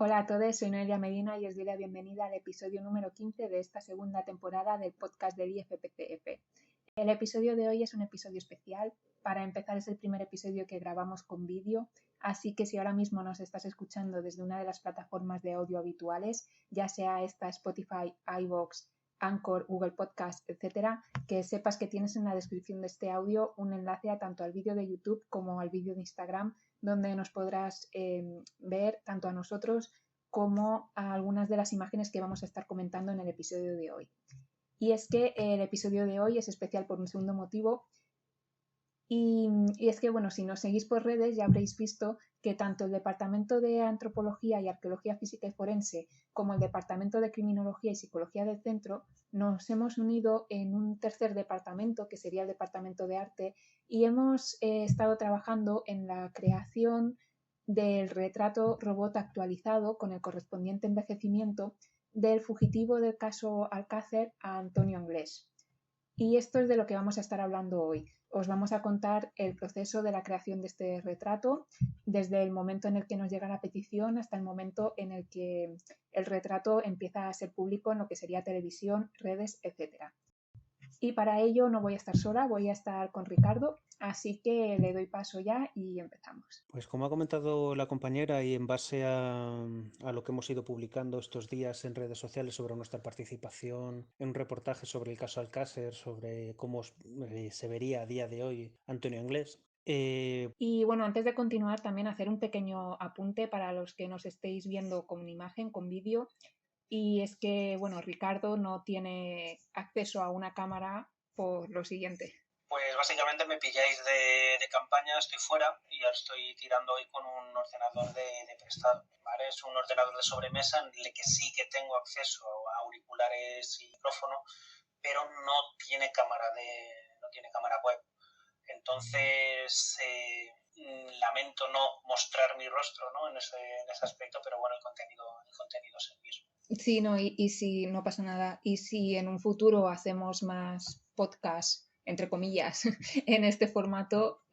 Hola a todos, soy Noelia Medina y os doy la bienvenida al episodio número 15 de esta segunda temporada del podcast del IFPCF. El episodio de hoy es un episodio especial. Para empezar, es el primer episodio que grabamos con vídeo, así que si ahora mismo nos estás escuchando desde una de las plataformas de audio habituales, ya sea esta Spotify, iVoox, Anchor, Google Podcast, etcétera, que sepas que tienes en la descripción de este audio un enlace tanto al vídeo de YouTube como al vídeo de Instagram, donde nos podrás ver tanto a nosotros como a algunas de las imágenes que vamos a estar comentando en el episodio de hoy. Y es que el episodio de hoy es especial por un segundo motivo. Y es que, bueno, si nos seguís por redes ya habréis visto que tanto el Departamento de Antropología y Arqueología Física y Forense como el Departamento de Criminología y Psicología del Centro nos hemos unido en un tercer departamento, que sería el Departamento de Arte, y hemos estado trabajando en la creación del retrato robot actualizado con el correspondiente envejecimiento del fugitivo del caso Alcácer a Antonio Anglés. Y esto es de lo que vamos a estar hablando hoy. Os vamos a contar el proceso de la creación de este retrato, desde el momento en el que nos llega la petición hasta el momento en el que el retrato empieza a ser público en lo que sería televisión, redes, etc. Y para ello no voy a estar sola, voy a estar con Ricardo, así que le doy paso ya y empezamos. Pues como ha comentado la compañera y en base a lo que hemos ido publicando estos días en redes sociales sobre nuestra participación en un reportaje sobre el caso Alcácer, sobre cómo se vería a día de hoy Antonio Anglés. Y bueno, antes de continuar, también hacer un pequeño apunte para los que nos estéis viendo con imagen, con vídeo. Y es que, bueno, Ricardo no tiene acceso a una cámara por lo siguiente. Pues básicamente me pilláis de campaña, estoy fuera y ahora estoy tirando hoy con un ordenador de prestado, ¿vale? Es un ordenador de sobremesa en el que sí que tengo acceso a auriculares y micrófono, pero no tiene cámara web. Entonces, lamento no mostrar mi rostro, ¿no? en ese aspecto, pero bueno, el contenido es el mismo. Sí, no, y si no pasa nada, y si en un futuro hacemos más podcasts, entre comillas, en este formato,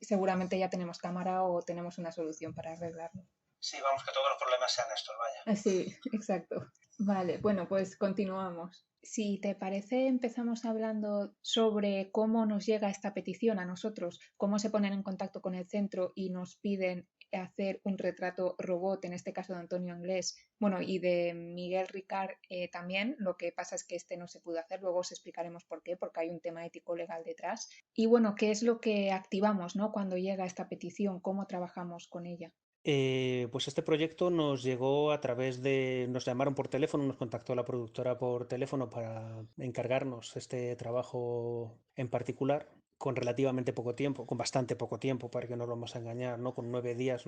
seguramente ya tenemos cámara o tenemos una solución para arreglarlo. Sí, vamos, que todos los problemas sean estos, vaya. Sí, exacto. Vale, bueno, pues continuamos. Si te parece, empezamos hablando sobre cómo nos llega esta petición a nosotros, cómo se ponen en contacto con el centro y nos piden hacer un retrato robot, en este caso de Antonio Anglés, bueno, y de Miguel Ricard también. Lo que pasa es que este no se pudo hacer, luego os explicaremos por qué, porque hay un tema ético-legal detrás. Y bueno, ¿qué es lo que activamos, ¿no? Cuando llega esta petición? ¿Cómo trabajamos con ella? Pues este proyecto nos llegó a través nos llamaron por teléfono, nos contactó la productora por teléfono para encargarnos este trabajo en particular, con relativamente poco tiempo, con bastante poco tiempo, para que no lo vamos a engañar, ¿no? Con 9 días,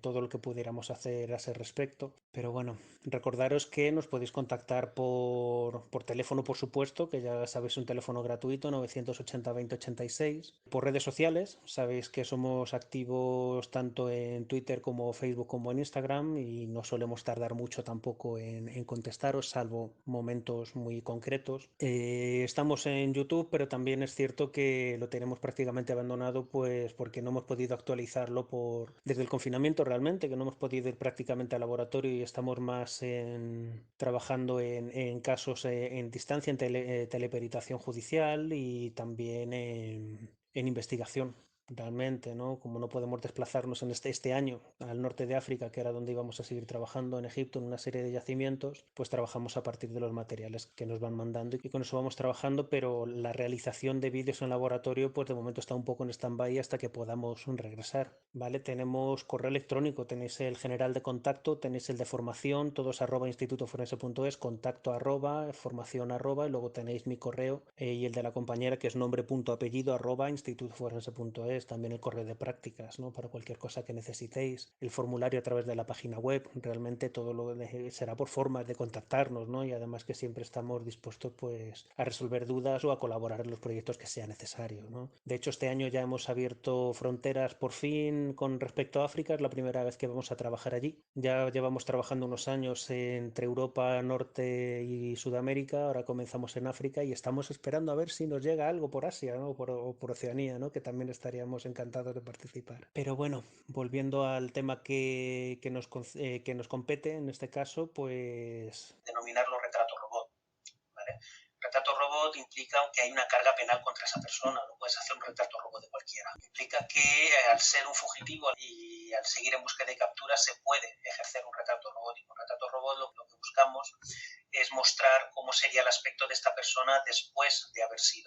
todo lo que pudiéramos hacer a ese respecto. Pero bueno, recordaros que nos podéis contactar por teléfono, por supuesto, que ya sabéis, un teléfono gratuito, 980 20 86. Por redes sociales, sabéis que somos activos tanto en Twitter como Facebook como en Instagram, y no solemos tardar mucho tampoco en contestaros, salvo momentos muy concretos. Estamos en YouTube, pero también es cierto que lo tenemos prácticamente abandonado, pues porque no hemos podido actualizarlo desde el confinamiento, realmente, que no hemos podido ir prácticamente al laboratorio y estamos más trabajando en casos en distancia, en teleperitación judicial, y también en investigación. Realmente, ¿no? Como no podemos desplazarnos en este año al norte de África, que era donde íbamos a seguir trabajando en Egipto en una serie de yacimientos, pues trabajamos a partir de los materiales que nos van mandando y con eso vamos trabajando, pero la realización de vídeos en laboratorio, pues de momento está un poco en stand-by hasta que podamos regresar, ¿vale? Tenemos correo electrónico, tenéis el general de contacto, tenéis el de formación, todos @institutoforense.es, contacto formación y luego tenéis mi correo y el de la compañera, que es nombre.apellido @institutoforense.es. También el correo de prácticas, ¿no? Para cualquier cosa que necesitéis, el formulario a través de la página web. Realmente todo lo será por formas de contactarnos, ¿no? Y además que siempre estamos dispuestos, pues, a resolver dudas o a colaborar en los proyectos que sea necesario, ¿no? De hecho, este año ya hemos abierto fronteras por fin con respecto a África. Es la primera vez que vamos a trabajar allí. Ya llevamos trabajando unos años entre Europa, Norte y Sudamérica. Ahora comenzamos en África y estamos esperando a ver si nos llega algo por Asia, ¿no? O por Oceanía, ¿no? Que también estaría estaríamos encantados de participar. Pero bueno, volviendo al tema que nos compete, en este caso, pues... Denominarlo retrato robot, ¿vale? Retrato robot implica que hay una carga penal contra esa persona, no puedes hacer un retrato robot de cualquiera. Implica que al ser un fugitivo y al seguir en búsqueda de captura se puede ejercer un retrato robot, y con retrato robot lo que buscamos es mostrar cómo sería el aspecto de esta persona después de haberse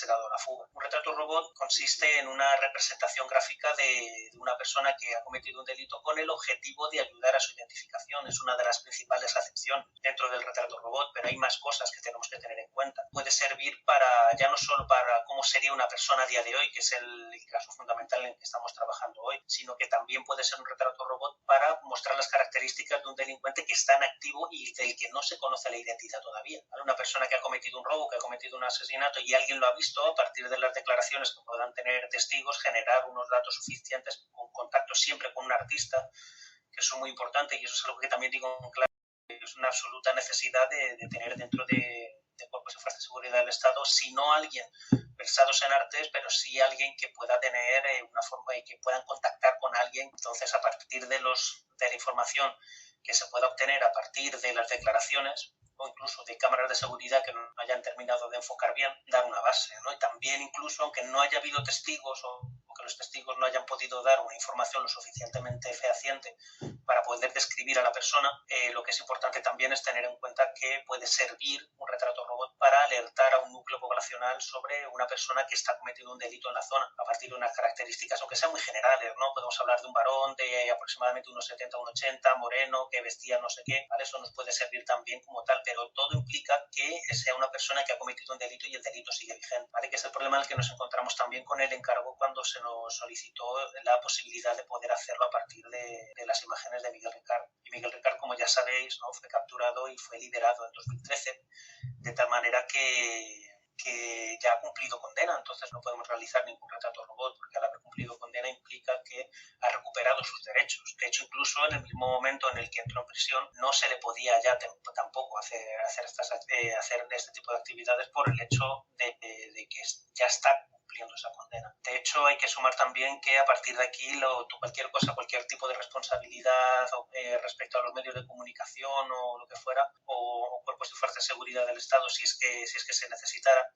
dado la fuga. Un retrato robot consiste en una representación gráfica de una persona que ha cometido un delito con el objetivo de ayudar a su identificación. Es una de las principales acepciones dentro del retrato robot, pero hay más cosas que tenemos que tener en cuenta. Puede servir ya no solo para cómo sería una persona a día de hoy, que es el caso fundamental en el que estamos trabajando hoy, sino que también puede ser un retrato robot para mostrar las características de un delincuente que está en activo y del que no se conoce la identidad todavía. Una persona que ha cometido un robo, que ha cometido un asesinato y alguien lo ha visto, a partir de las declaraciones que puedan tener testigos, generar unos datos suficientes con contacto siempre con un artista, que eso es muy importante, y eso es algo que también digo en clase, es una absoluta necesidad de tener dentro de cuerpos y fuerzas de seguridad del Estado, si no alguien versados en artes, pero sí alguien que pueda tener una forma y que puedan contactar con alguien. Entonces, a partir de la información que se pueda obtener a partir de las declaraciones o incluso de cámaras de seguridad que no hayan terminado de enfocar bien, dar una base, ¿no? Y también incluso, aunque no haya habido testigos o que los testigos no hayan podido dar una información lo suficientemente fehaciente para poder describir a la persona, lo que es importante también es tener en cuenta que puede servir un retrato robot para alertar a un núcleo poblacional sobre una persona que está cometiendo un delito en la zona, a partir de unas características, aunque sean muy generales, ¿no? Podemos hablar de un varón de aproximadamente unos 70 o 80, moreno, que vestía no sé qué, ¿vale? Eso nos puede servir también como tal, pero todo implica que sea una persona que ha cometido un delito y el delito sigue vigente, ¿vale? Que es el problema en el que nos encontramos también con el encargo cuando se nos solicitó la posibilidad de poder hacerlo a partir de las imágenes de Miguel Ricard. Y Miguel Ricard, como ya sabéis, ¿no? Fue capturado y fue liberado en 2013, de tal manera que ya ha cumplido condena, entonces no podemos realizar ningún retrato robot, porque al haber cumplido condena implica que ha recuperado sus derechos. De hecho, incluso en el mismo momento en el que entró en prisión, no se le podía ya tampoco hacer este tipo de actividades por el hecho de que ya está cumpliendo esa condena. De hecho, hay que sumar también que a partir de aquí cualquier cosa, cualquier tipo de responsabilidad respecto a los medios de comunicación o lo que fuera, o cuerpos y fuerzas de seguridad del Estado, si es que se necesitara,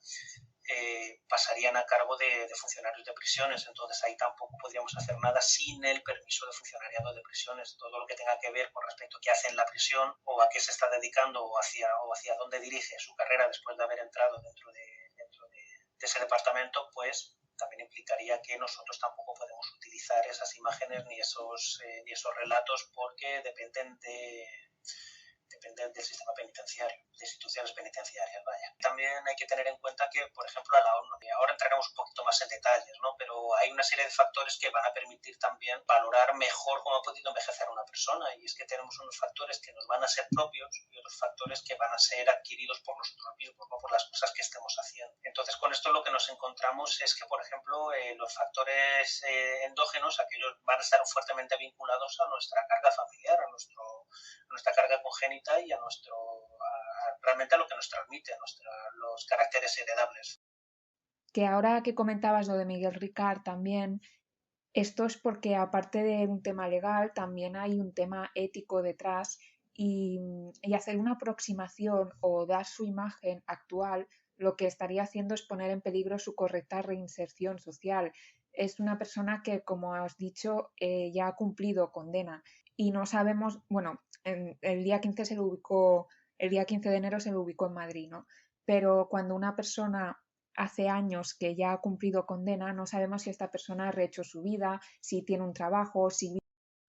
pasarían a cargo de funcionarios de prisiones. Entonces ahí tampoco podríamos hacer nada sin el permiso de funcionariado de prisiones. Todo lo que tenga que ver con respecto a qué hace en la prisión o a qué se está dedicando o hacia dónde dirige su carrera después de haber entrado dentro de ese departamento, pues también implicaría que nosotros tampoco podemos utilizar esas imágenes ni esos relatos, porque dependen del sistema penitenciario, de instituciones penitenciarias, vaya. También hay que tener en cuenta que, por ejemplo, ahora entraremos un poquito más en detalles, ¿no? Pero hay una serie de factores que van a permitir también valorar mejor cómo ha podido envejecer una persona, y es que tenemos unos factores que nos van a ser propios y otros factores que van a ser adquiridos por nosotros mismos, no por las cosas que estemos haciendo. Entonces, con esto lo que nos encontramos es que, por ejemplo, los factores endógenos, aquellos van a estar fuertemente vinculados a nuestra carga familiar, a nuestra carga congénita y realmente a lo que nos transmite los caracteres heredables. Que ahora que comentabas lo de Miguel Ricard también, esto es porque aparte de un tema legal, también hay un tema ético detrás, y hacer una aproximación o dar su imagen actual, lo que estaría haciendo es poner en peligro su correcta reinserción social. Es una persona que, como has dicho, ya ha cumplido condena y no sabemos, bueno, el día 15 el día 15 de enero se lo ubicó en Madrid, ¿no? Pero cuando una persona hace años que ya ha cumplido condena, no sabemos si esta persona ha rehecho su vida, si tiene un trabajo, si vive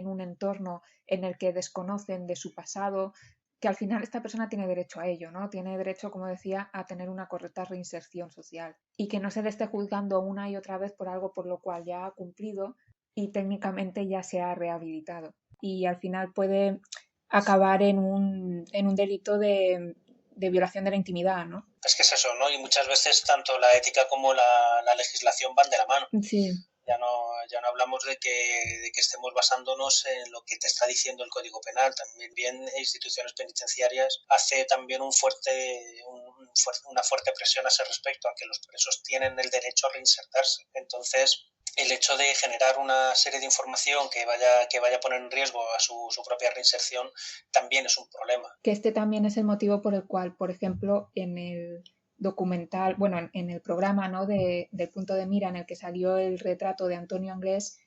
en un entorno en el que desconocen de su pasado, que al final esta persona tiene derecho a ello, ¿no? Tiene derecho, como decía, a tener una correcta reinserción social y que no se le esté juzgando una y otra vez por algo por lo cual ya ha cumplido y técnicamente ya se ha rehabilitado. Y al final puede acabar en un delito de violación de la intimidad, ¿no? Es que es eso, ¿no? Y muchas veces tanto la ética como la legislación van de la mano. Sí. Ya no hablamos de que estemos basándonos en lo que te está diciendo el Código Penal. También instituciones penitenciarias hace también una fuerte presión a ese respecto, a que los presos tienen el derecho a reinsertarse. Entonces, el hecho de generar una serie de información que vaya a poner en riesgo a su propia reinserción también es un problema. Que este también es el motivo por el cual, por ejemplo, en el documental, bueno, en el programa, ¿no?, del punto de mira en el que salió el retrato de Antonio Anglés,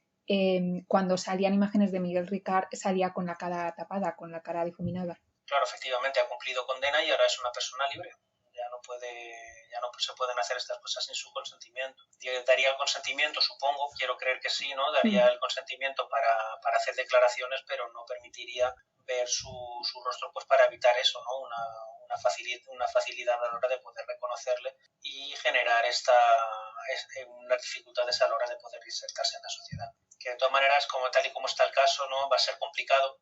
cuando salían imágenes de Miguel Ricard salía con la cara tapada, con la cara difuminada. Claro, efectivamente ha cumplido condena y ahora es una persona libre. Ya no se pueden hacer estas cosas sin su consentimiento. Yo daría el consentimiento, supongo, quiero creer que sí, ¿no? Daría el consentimiento para hacer declaraciones, pero no permitiría ver su rostro, pues para evitar eso, ¿no? Una facilidad a la hora de poder reconocerle y generar unas dificultades a la hora de poder insertarse en la sociedad. Que de todas maneras, tal y como está el caso, ¿no?, va a ser complicado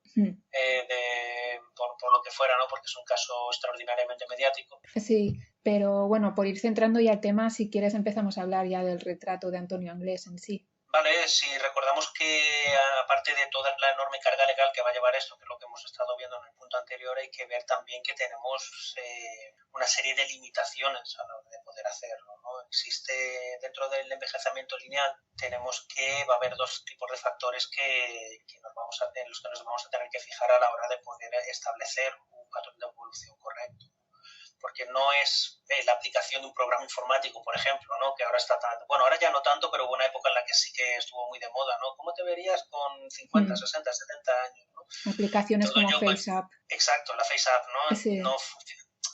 por lo que fuera, ¿no?, porque es un caso extraordinariamente mediático. Sí, pero bueno, por ir centrando ya el tema, si quieres empezamos a hablar ya del retrato de Antonio Anglés en sí. Vale, si recordamos que aparte de toda la enorme carga legal que va a llevar esto, que es lo que hemos estado viendo en el punto anterior, hay que ver también que tenemos una serie de limitaciones a la hora de poder hacerlo, ¿no? Existe dentro del envejecimiento lineal, tenemos que va a haber dos tipos de factores en los que nos vamos a tener que fijar a la hora de poder establecer un patrón de evolución correcto. Porque no es la aplicación de un programa informático, por ejemplo, ¿no?, que ahora está ahora ya no tanto, pero hubo una época en la que sí que estuvo muy de moda, ¿no? ¿Cómo te verías con 50, 60, 70 años, ¿no? Aplicaciones como FaceApp. Exacto, la FaceApp, ¿no? Sí.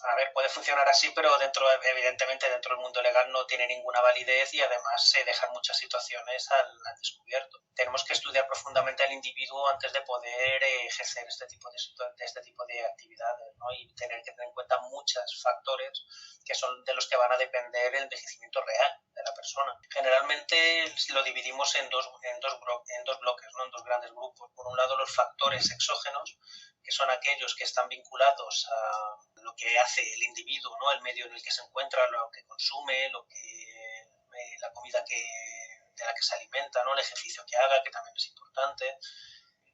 A ver, puede funcionar así, pero evidentemente dentro del mundo legal no tiene ninguna validez y además se dejan muchas situaciones al descubierto. Tenemos que estudiar profundamente al individuo antes de poder ejercer este tipo de actividades, ¿no? Y tener que tener en cuenta muchos factores que son de los que van a depender el envejecimiento real de la persona. Generalmente lo dividimos en dos bloques, ¿no?, en dos grandes grupos. Por un lado, los factores exógenos, que son aquellos que están vinculados a lo que hace el individuo, ¿no?, el medio en el que se encuentra, lo que consume, la comida de la que se alimenta, ¿no?, el ejercicio que haga, que también es importante.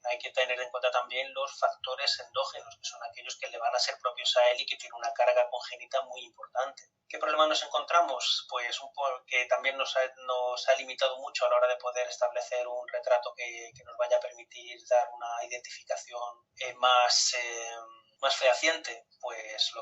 Hay que tener en cuenta también los factores endógenos, que son aquellos que le van a ser propios a él y que tienen una carga congénita muy importante. ¿Qué problema nos encontramos? Pues que también nos ha limitado mucho a la hora de poder establecer un retrato que nos vaya a permitir dar una identificación más fehaciente. Pues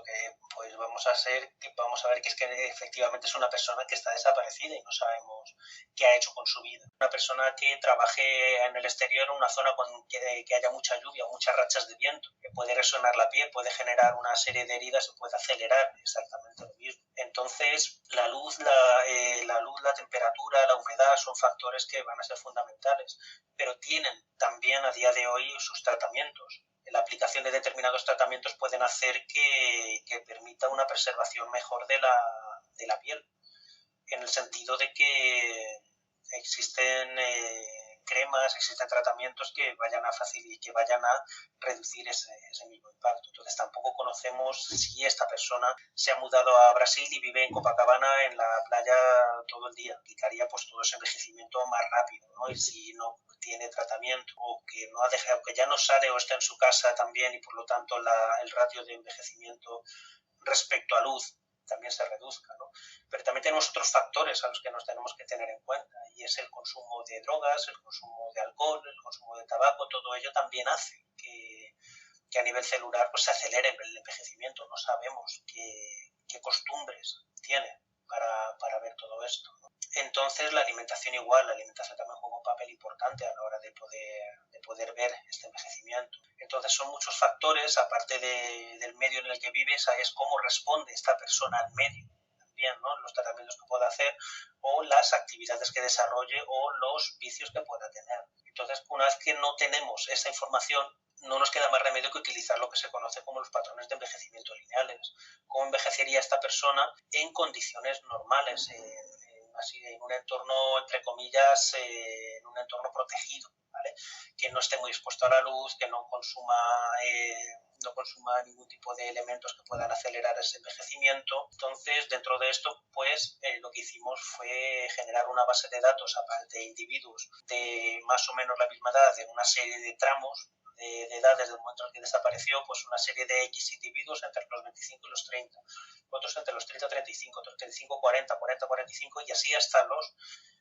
vamos a ver que es que efectivamente es una persona que está desaparecida y no sabemos qué ha hecho con su vida. Una persona que trabaje en el exterior, en una zona que haya mucha lluvia o muchas rachas de viento, que puede resonar la piel, puede generar una serie de heridas y puede acelerar exactamente lo mismo. Entonces, la luz, la temperatura, la humedad son factores que van a ser fundamentales, pero tienen también a día de hoy sus tratamientos. La aplicación de determinados tratamientos pueden hacer que permita una preservación mejor de la piel, en el sentido de que existen cremas, existen tratamientos que vayan a reducir ese mismo impacto. Entonces tampoco conocemos si esta persona se ha mudado a Brasil y vive en Copacabana en la playa todo el día. Aplicaría pues todo ese envejecimiento más rápido, ¿no? Y si no tiene tratamiento o que no ha dejado, que ya no sale o está en su casa también y por lo tanto el ratio de envejecimiento respecto a luz también se reduzca, ¿no? Pero también tenemos otros factores a los que nos tenemos que tener en cuenta, y es el consumo de drogas, el consumo de alcohol, el consumo de tabaco. Todo ello también hace que a nivel celular pues se acelere el envejecimiento. No sabemos qué costumbres tiene para ver todo esto, ¿no? Entonces la alimentación también juega un papel importante a la hora de poder ver este envejecimiento. Entonces son muchos factores, aparte del medio en el que vives, es cómo responde esta persona al medio también, ¿no?, los tratamientos que pueda hacer o las actividades que desarrolle o los vicios que pueda tener. Entonces, una vez que no tenemos esa información, no nos queda más remedio que utilizar lo que se conoce como los patrones de envejecimiento lineales. ¿Cómo envejecería esta persona en condiciones normales, en un entorno, entre comillas, en un entorno protegido, ¿vale? Que no esté muy expuesto a la luz, que no consuma no consuma ningún tipo de elementos que puedan acelerar ese envejecimiento. Entonces, dentro de esto, pues lo que hicimos fue generar una base de datos de individuos de más o menos la misma edad en una serie de tramos de edad desde el momento en que desapareció, pues una serie de X individuos entre los 25 y los 30, otros entre los 30 y 35, otros 35, 40, 40, 45 y así hasta los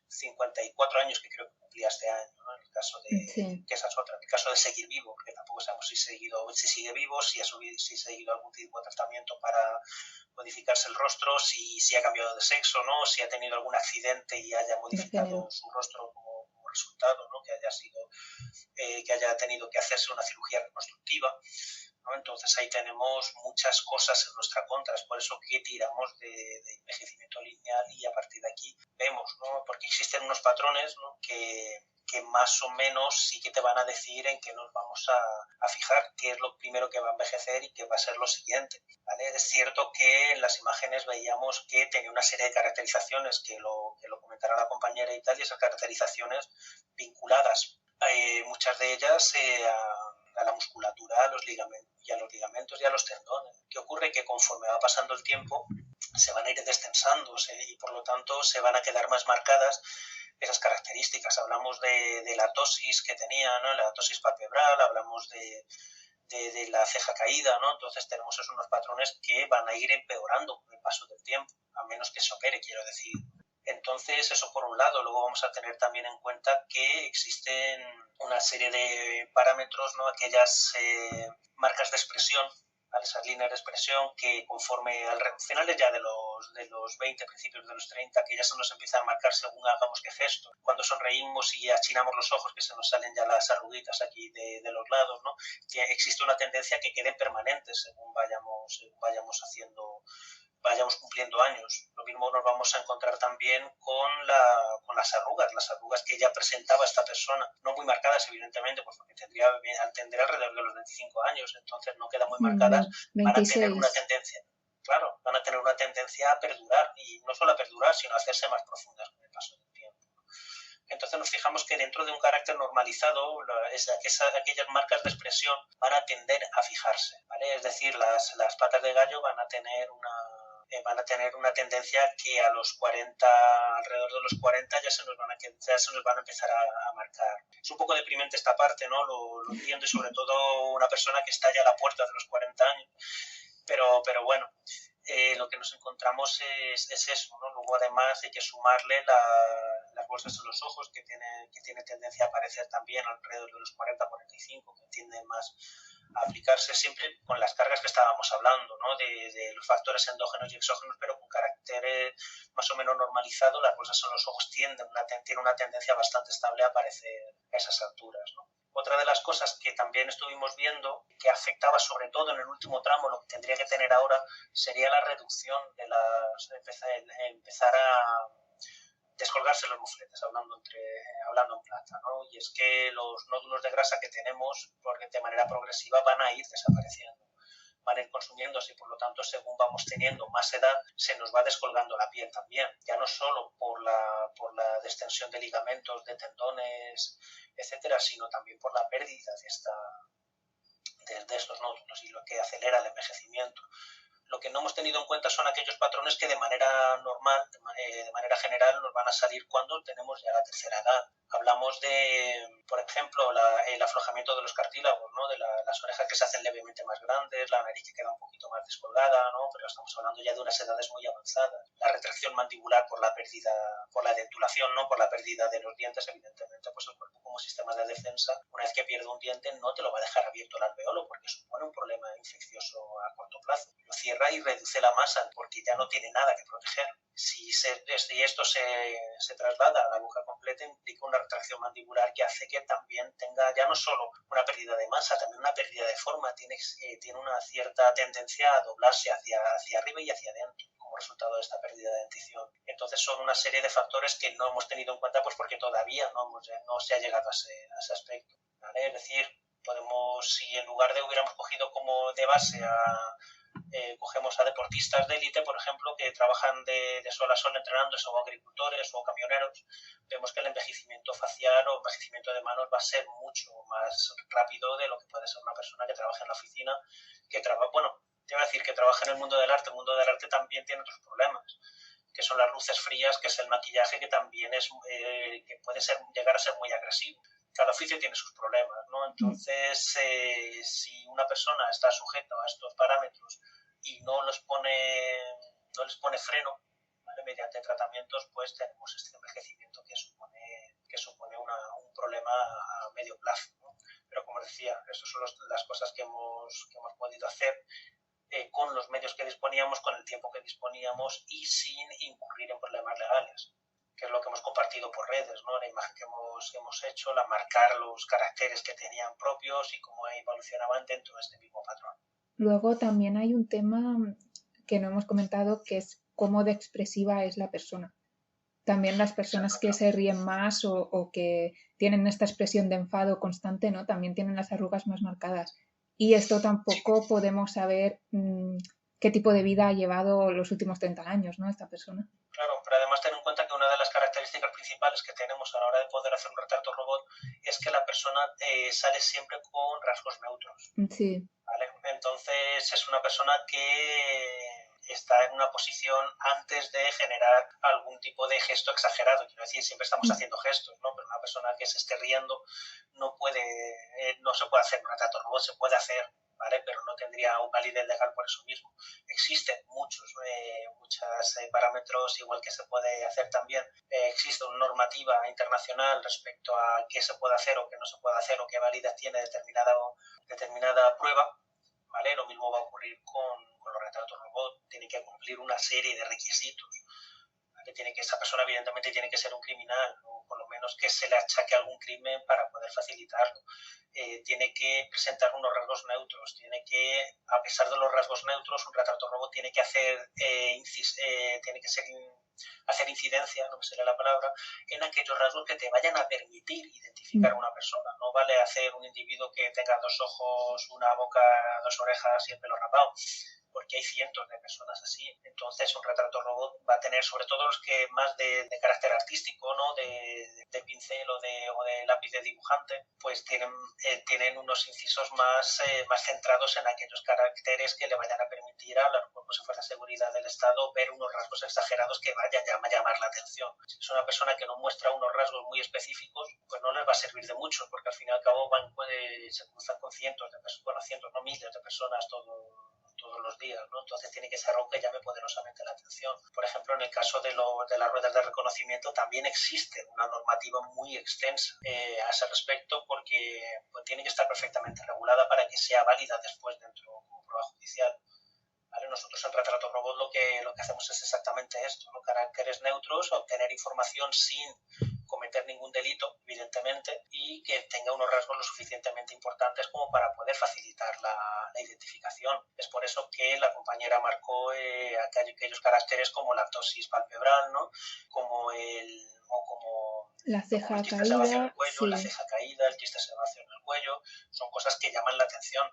54 años que creo que cumplía este año, ¿no? En el caso de, sí. que esa es otra, en el caso de seguir vivo, porque tampoco sabemos si sigue vivo, si ha seguido algún tipo de tratamiento para modificarse el rostro, si ha cambiado de sexo, ¿no? Si ha tenido algún accidente y haya modificado su rostro como resultado, ¿no? Que haya tenido que hacerse una cirugía reconstructiva, ¿no? Entonces ahí tenemos muchas cosas en nuestra contra, es por eso que tiramos de envejecimiento lineal y a partir de aquí vemos, ¿no? Porque existen unos patrones, ¿no? que más o menos sí que te van a decir en qué nos vamos a fijar, qué es lo primero que va a envejecer y qué va a ser lo siguiente, ¿vale? Es cierto que en las imágenes veíamos que tenía una serie de caracterizaciones que lo comentará la compañera y tal, y esas caracterizaciones vinculadas, muchas de ellas a la musculatura, a los ligamentos y a los tendones. ¿Qué ocurre? Que conforme va pasando el tiempo se van a ir destensando y por lo tanto se van a quedar más marcadas esas características. Hablamos de la tosis que tenía, ¿no? La tosis palpebral, hablamos de la ceja caída, ¿no? Entonces tenemos esos unos patrones que van a ir empeorando con el paso del tiempo, a menos que se opere, quiero decir. Entonces, eso por un lado. Luego vamos a tener también en cuenta que existen una serie de parámetros, ¿no? Aquellas marcas de expresión, ¿vale? Esas líneas de expresión que conforme al finales ya de los 20, principios de los 30, que ya se nos empiezan a marcar según hagamos qué gesto. Cuando sonreímos y achinamos los ojos, que se nos salen ya las arruguitas aquí de los lados, ¿no? Que existe una tendencia que queden permanentes según vayamos cumpliendo años. Lo mismo nos vamos a encontrar también con las arrugas que ya presentaba esta persona, no muy marcadas evidentemente, pues porque tendría alrededor de los 25 años, entonces no quedan muy marcadas, 26. van a tener una tendencia, claro, van a tener una tendencia a perdurar, y no solo a perdurar, sino a hacerse más profundas con el paso del tiempo. Entonces nos fijamos que dentro de un carácter normalizado, aquellas marcas de expresión van a tender a fijarse, ¿vale? Es decir, las patas de gallo van a tener una tendencia que a los 40, alrededor de los 40 ya se nos van a empezar a marcar. Es un poco deprimente esta parte, ¿no? Lo entiendo, y sobre todo una persona que está ya a la puerta de los 40 años, pero bueno, lo que nos encontramos es eso, ¿no? Luego además hay que sumarle las bolsas en los ojos que tiene tendencia a aparecer también alrededor de los 40-45, que tienden más a aplicarse, siempre con las cargas que estábamos hablando, ¿no? De los factores endógenos y exógenos, pero con carácter más o menos normalizado. Las bolsas en los ojos tienen una tendencia bastante estable a aparecer a esas alturas, ¿no? Otra de las cosas que también estuvimos viendo, que afectaba sobre todo en el último tramo, lo que tendría que tener ahora, sería la reducción de empezar a descolgarse los mofletes, hablando en plata, ¿no? Y es que los nódulos de grasa que tenemos, porque de manera progresiva van a ir desapareciendo, van a ir consumiéndose, y por lo tanto, según vamos teniendo más edad, se nos va descolgando la piel también, ya no solo por la distensión de ligamentos, de tendones, etcétera, sino también por la pérdida de estos nódulos, y lo que acelera el envejecimiento. Lo que no hemos tenido en cuenta son aquellos patrones que de manera normal, de manera general, nos van a salir cuando tenemos ya la tercera edad. Hablamos de, por ejemplo, el aflojamiento de los cartílagos, ¿no? De las orejas que se hacen levemente más grandes, la nariz que queda un poquito más descolgada, ¿no? Pero estamos hablando ya de unas edades muy avanzadas. La retracción mandibular por la dentulación, ¿no? Por la pérdida de los dientes, evidentemente, pues el cuerpo como sistema de defensa, una vez que pierde un diente, no te lo va a dejar abierto el alveolo, porque supone un problema infeccioso a corto plazo. Lo cierra y reduce la masa porque ya no tiene nada que proteger. Si esto se traslada a la boca completa, implica una retracción mandibular que hace que también tenga ya no solo una pérdida de masa, también una pérdida de forma. Tiene una cierta tendencia a doblarse hacia arriba y hacia adentro como resultado de esta pérdida de dentición. Entonces son una serie de factores que no hemos tenido en cuenta, pues porque todavía no se ha llegado a ese aspecto, ¿vale? Es decir, si en lugar de hubiéramos cogido como de base Cogemos a deportistas de élite, por ejemplo, que trabajan de sol a sol entrenándose, o agricultores o camioneros. Vemos que el envejecimiento facial o envejecimiento de manos va a ser mucho más rápido de lo que puede ser una persona que trabaja en la oficina, que trabaja, bueno, te iba a decir que trabaja en el mundo del arte. El mundo del arte también tiene otros problemas, que son las luces frías, que es el maquillaje, que también es que puede llegar a ser muy agresivo. Cada oficio tiene sus problemas, ¿no? Entonces, si una persona está sujeta a estos parámetros y no les pone freno, ¿vale?, mediante tratamientos, pues tenemos este envejecimiento que supone un problema a medio plazo, ¿no? Pero como decía, estas son las cosas que hemos podido hacer con los medios que disponíamos, con el tiempo que disponíamos y sin incurrir en problemas legales, que es lo que hemos compartido por redes, ¿no? La imagen que hemos hecho, la marcar los caracteres que tenían propios y cómo evolucionaban dentro de este mismo patrón. Luego también hay un tema que no hemos comentado, que es cómo de expresiva es la persona. También las personas que se ríen más o que tienen esta expresión de enfado constante, ¿no?, también tienen las arrugas más marcadas. Y esto tampoco podemos saber qué tipo de vida ha llevado los últimos 30 años, ¿no?, esta persona. Claro, pero además ten en cuenta que una de las características principales que tenemos a la hora de poder hacer un retrato robot es que la persona sale siempre con rasgos neutros. Sí. ¿Vale? Entonces es una persona que está en una posición antes de generar algún tipo de gesto exagerado. Quiero decir, siempre estamos haciendo gestos, ¿no? Pero una persona que se esté riendo no se puede hacer un retrato robot, se puede hacer, ¿vale?, pero no tendría un validez legal por eso mismo. Existen muchos parámetros, igual que se puede hacer también. Existe una normativa internacional respecto a qué se puede hacer o qué no se puede hacer o qué validez tiene determinada prueba, ¿vale? Lo mismo va a ocurrir con los retratos robot. Tiene que cumplir una serie de requisitos, ¿vale? Esa persona evidentemente tiene que ser un criminal, o por lo menos que se le achaque algún crimen para poder facilitarlo. Tiene que presentar unos rasgos neutros, a pesar de los rasgos neutros, un retrato robot tiene que hacer hacer incidencia, no me sale la palabra, en aquellos rasgos que te vayan a permitir identificar a una persona. No vale hacer un individuo que tenga 2 ojos, una boca, 2 orejas y el pelo rapado, porque hay cientos de personas así. Entonces un retrato robot va a tener, sobre todo los que más de carácter artístico, ¿no?, de pincel o de lápiz de dibujante, pues tienen unos incisos más centrados en aquellos caracteres que le vayan a permitir a los cuerpos de fuerza de seguridad del Estado ver unos rasgos exagerados que vayan a llamar la atención. Si es una persona que no muestra unos rasgos muy específicos, pues no les va a servir de mucho, porque al fin y al cabo se cruzan con cientos, no miles de personas todos los días, ¿no? Entonces tiene que ser algo que llame poderosamente la atención. Por ejemplo, en el caso de las ruedas de reconocimiento también existe una normativa muy extensa a ese respecto, porque pues, tiene que estar perfectamente regulada para que sea válida después dentro como prueba judicial. ¿Vale? Nosotros en Retrato Robot lo que hacemos es exactamente esto, ¿no? Caracteres neutros, obtener información sin cometer ningún delito, evidentemente, y que tenga unos rasgos lo suficientemente importantes como para poder facilitar la identificación. Es por eso que la compañera marcó aquellos caracteres como la ptosis palpebral, ¿no?, como la ceja el quiste sebáceo en el caída, cuello, sí. la ceja caída, el quiste sebáceo en el cuello, son cosas que llaman la atención,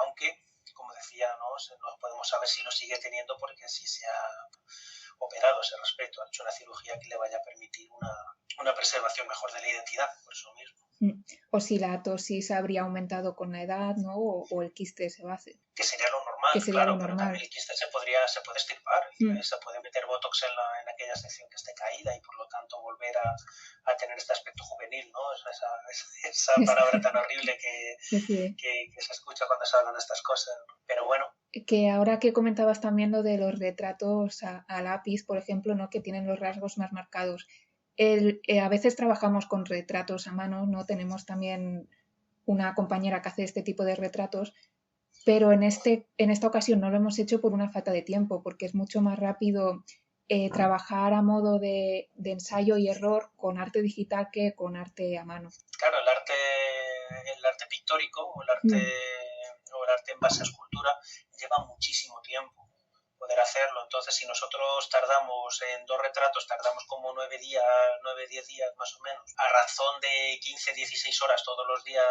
aunque, como decía, no podemos saber si lo sigue teniendo porque si se ha operado a ese respecto, ha hecho una cirugía que le vaya a permitir una preservación mejor de la identidad, por eso mismo. O si la ptosis habría aumentado con la edad, ¿no?, o el quiste sebáceo. Que sería lo normal, claro, pero también el quiste se puede extirpar y se puede meter botox en aquella sección que esté caída y por lo tanto volver a tener este aspecto juvenil, ¿no? Esa palabra tan horrible que se escucha cuando se hablan de estas cosas, ¿no? Pero bueno. Que ahora que comentabas también lo de los retratos a lápiz, por ejemplo, ¿no?, que tienen los rasgos más marcados. A veces trabajamos con retratos a mano, ¿no? Tenemos también una compañera que hace este tipo de retratos, pero en esta ocasión no lo hemos hecho por una falta de tiempo, porque es mucho más rápido trabajar a modo de ensayo y error con arte digital que con arte a mano. Claro, el arte pictórico o el arte en base a escultura lleva muchísimo tiempo poder hacerlo. Entonces, si nosotros tardamos en 2 retratos, tardamos como 9-10 días más o menos, a razón de 15-16 horas todos los días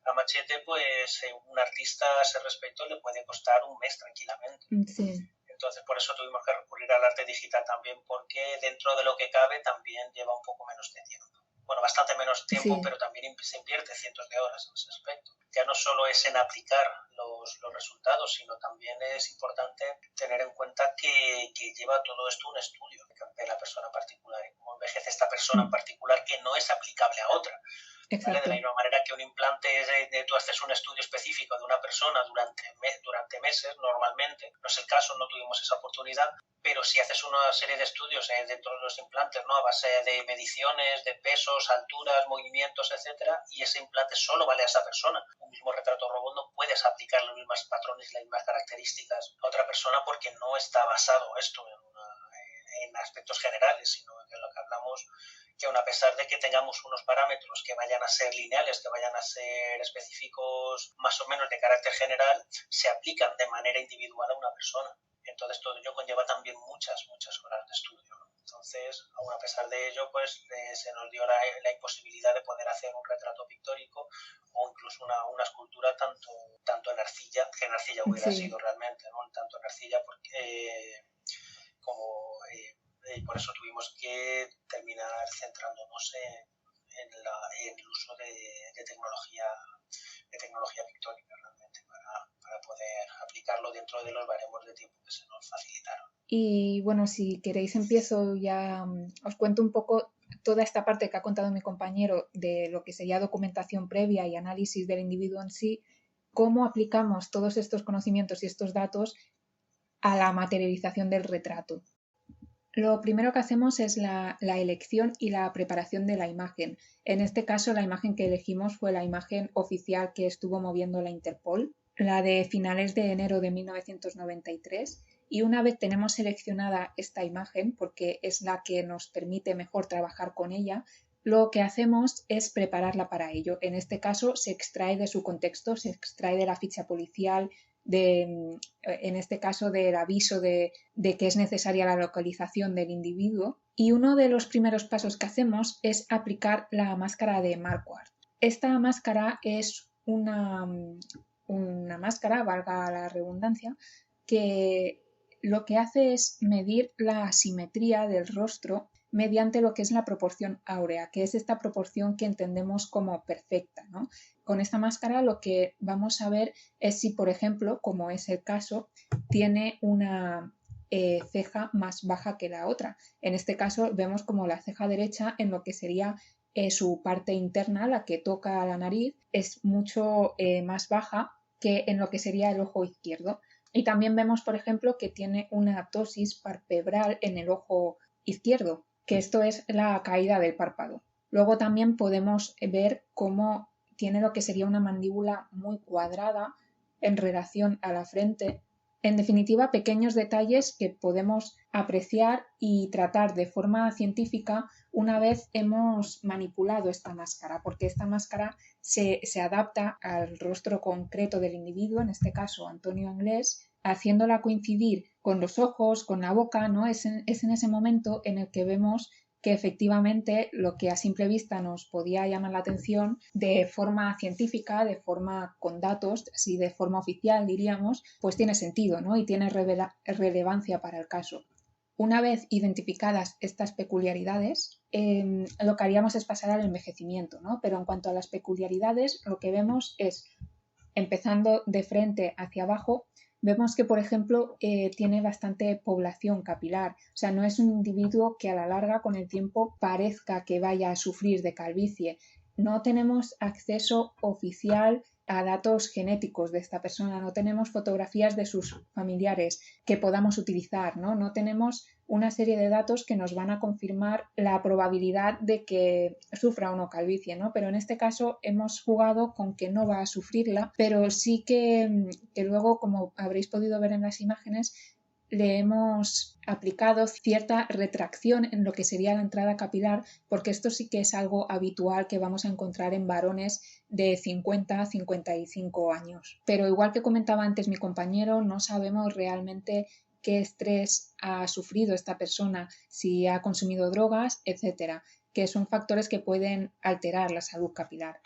A Machete, pues un artista a ese respecto le puede costar un mes tranquilamente. Sí. Entonces, por eso tuvimos que recurrir al arte digital también, porque dentro de lo que cabe también lleva un poco menos de tiempo. Bueno, bastante menos tiempo, Sí. pero también se invierte cientos de horas en ese aspecto. Ya no solo es en aplicar los resultados, sino también es importante tener en cuenta que lleva todo esto un estudio de la persona particular y cómo envejece esta persona en particular que no es aplicable a otra. ¿Vale? De la misma manera que un implante, tú haces un estudio específico de una persona durante meses, normalmente, no es el caso, no tuvimos esa oportunidad, pero si haces una serie de estudios dentro de los implantes, ¿no? A base de mediciones, de pesos, alturas, movimientos, etcétera, y ese implante solo vale a esa persona. Un mismo retrato robot no puedes aplicar los mismos patrones, las mismas características a otra persona porque no está basado esto en aspectos generales, sino en lo que hablamos, que aun a pesar de que tengamos unos parámetros que vayan a ser lineales, que vayan a ser específicos más o menos de carácter general, se aplican de manera individual a una persona. Entonces todo ello conlleva también muchas horas de estudio, ¿no? Entonces, aun a pesar de ello, pues se nos dio la imposibilidad de poder hacer un retrato pictórico o incluso una escultura tanto en arcilla, que en arcilla hubiera sido realmente, ¿no? Tanto en arcilla como por eso tuvimos que terminar centrándonos en el uso de tecnología pictórica realmente para poder aplicarlo dentro de los baremos de tiempo que se nos facilitaron. Y bueno, si queréis empiezo ya, os cuento un poco toda esta parte que ha contado mi compañero de lo que sería documentación previa y análisis del individuo en sí, cómo aplicamos todos estos conocimientos y estos datos a la materialización del retrato. Lo primero que hacemos es la elección y la preparación de la imagen. En este caso, la imagen que elegimos fue la imagen oficial que estuvo moviendo la Interpol, la de finales de enero de 1993. Y una vez tenemos seleccionada esta imagen, porque es la que nos permite mejor trabajar con ella, lo que hacemos es prepararla para ello. En este caso, se extrae de su contexto, se extrae de la ficha policial, en este caso del aviso de que es necesaria la localización del individuo, y uno de los primeros pasos que hacemos es aplicar la máscara de Marquardt. Esta máscara es una máscara, valga la redundancia, que lo que hace es medir la asimetría del rostro mediante lo que es la proporción áurea, que es esta proporción que entendemos como perfecta, ¿no? Con esta máscara lo que vamos a ver es si, por ejemplo, como es el caso, tiene una ceja más baja que la otra. En este caso vemos como la ceja derecha en lo que sería su parte interna, la que toca a la nariz, es mucho más baja que en lo que sería el ojo izquierdo. Y también vemos, por ejemplo, que tiene una ptosis palpebral en el ojo izquierdo, que esto es la caída del párpado. Luego también podemos ver cómo tiene lo que sería una mandíbula muy cuadrada en relación a la frente. En definitiva, pequeños detalles que podemos apreciar y tratar de forma científica una vez hemos manipulado esta máscara, porque esta máscara se adapta al rostro concreto del individuo, en este caso Antonio Anglés, haciéndola coincidir con los ojos, con la boca, ¿no? Es en ese momento en el que vemos que efectivamente lo que a simple vista nos podía llamar la atención de forma científica, de forma con datos, así de forma oficial diríamos, pues tiene sentido, ¿no? Y tiene relevancia para el caso. Una vez identificadas estas peculiaridades, lo que haríamos es pasar al envejecimiento, ¿no? Pero en cuanto a las peculiaridades, lo que vemos es, empezando de frente hacia abajo, vemos que, por ejemplo, tiene bastante población capilar. O sea, no es un individuo que a la larga, con el tiempo, parezca que vaya a sufrir de calvicie. No tenemos acceso oficial a datos genéticos de esta persona, no tenemos fotografías de sus familiares que podamos utilizar, ¿no? No tenemos una serie de datos que nos van a confirmar la probabilidad de que sufra o no calvicie, ¿no? Pero en este caso hemos jugado con que no va a sufrirla, pero sí que luego, como habréis podido ver en las imágenes, le hemos aplicado cierta retracción en lo que sería la entrada capilar, porque esto sí que es algo habitual que vamos a encontrar en varones de 50 a 55 años. Pero igual que comentaba antes mi compañero, no sabemos realmente qué estrés ha sufrido esta persona, si ha consumido drogas, etcétera, que son factores que pueden alterar la salud capilar.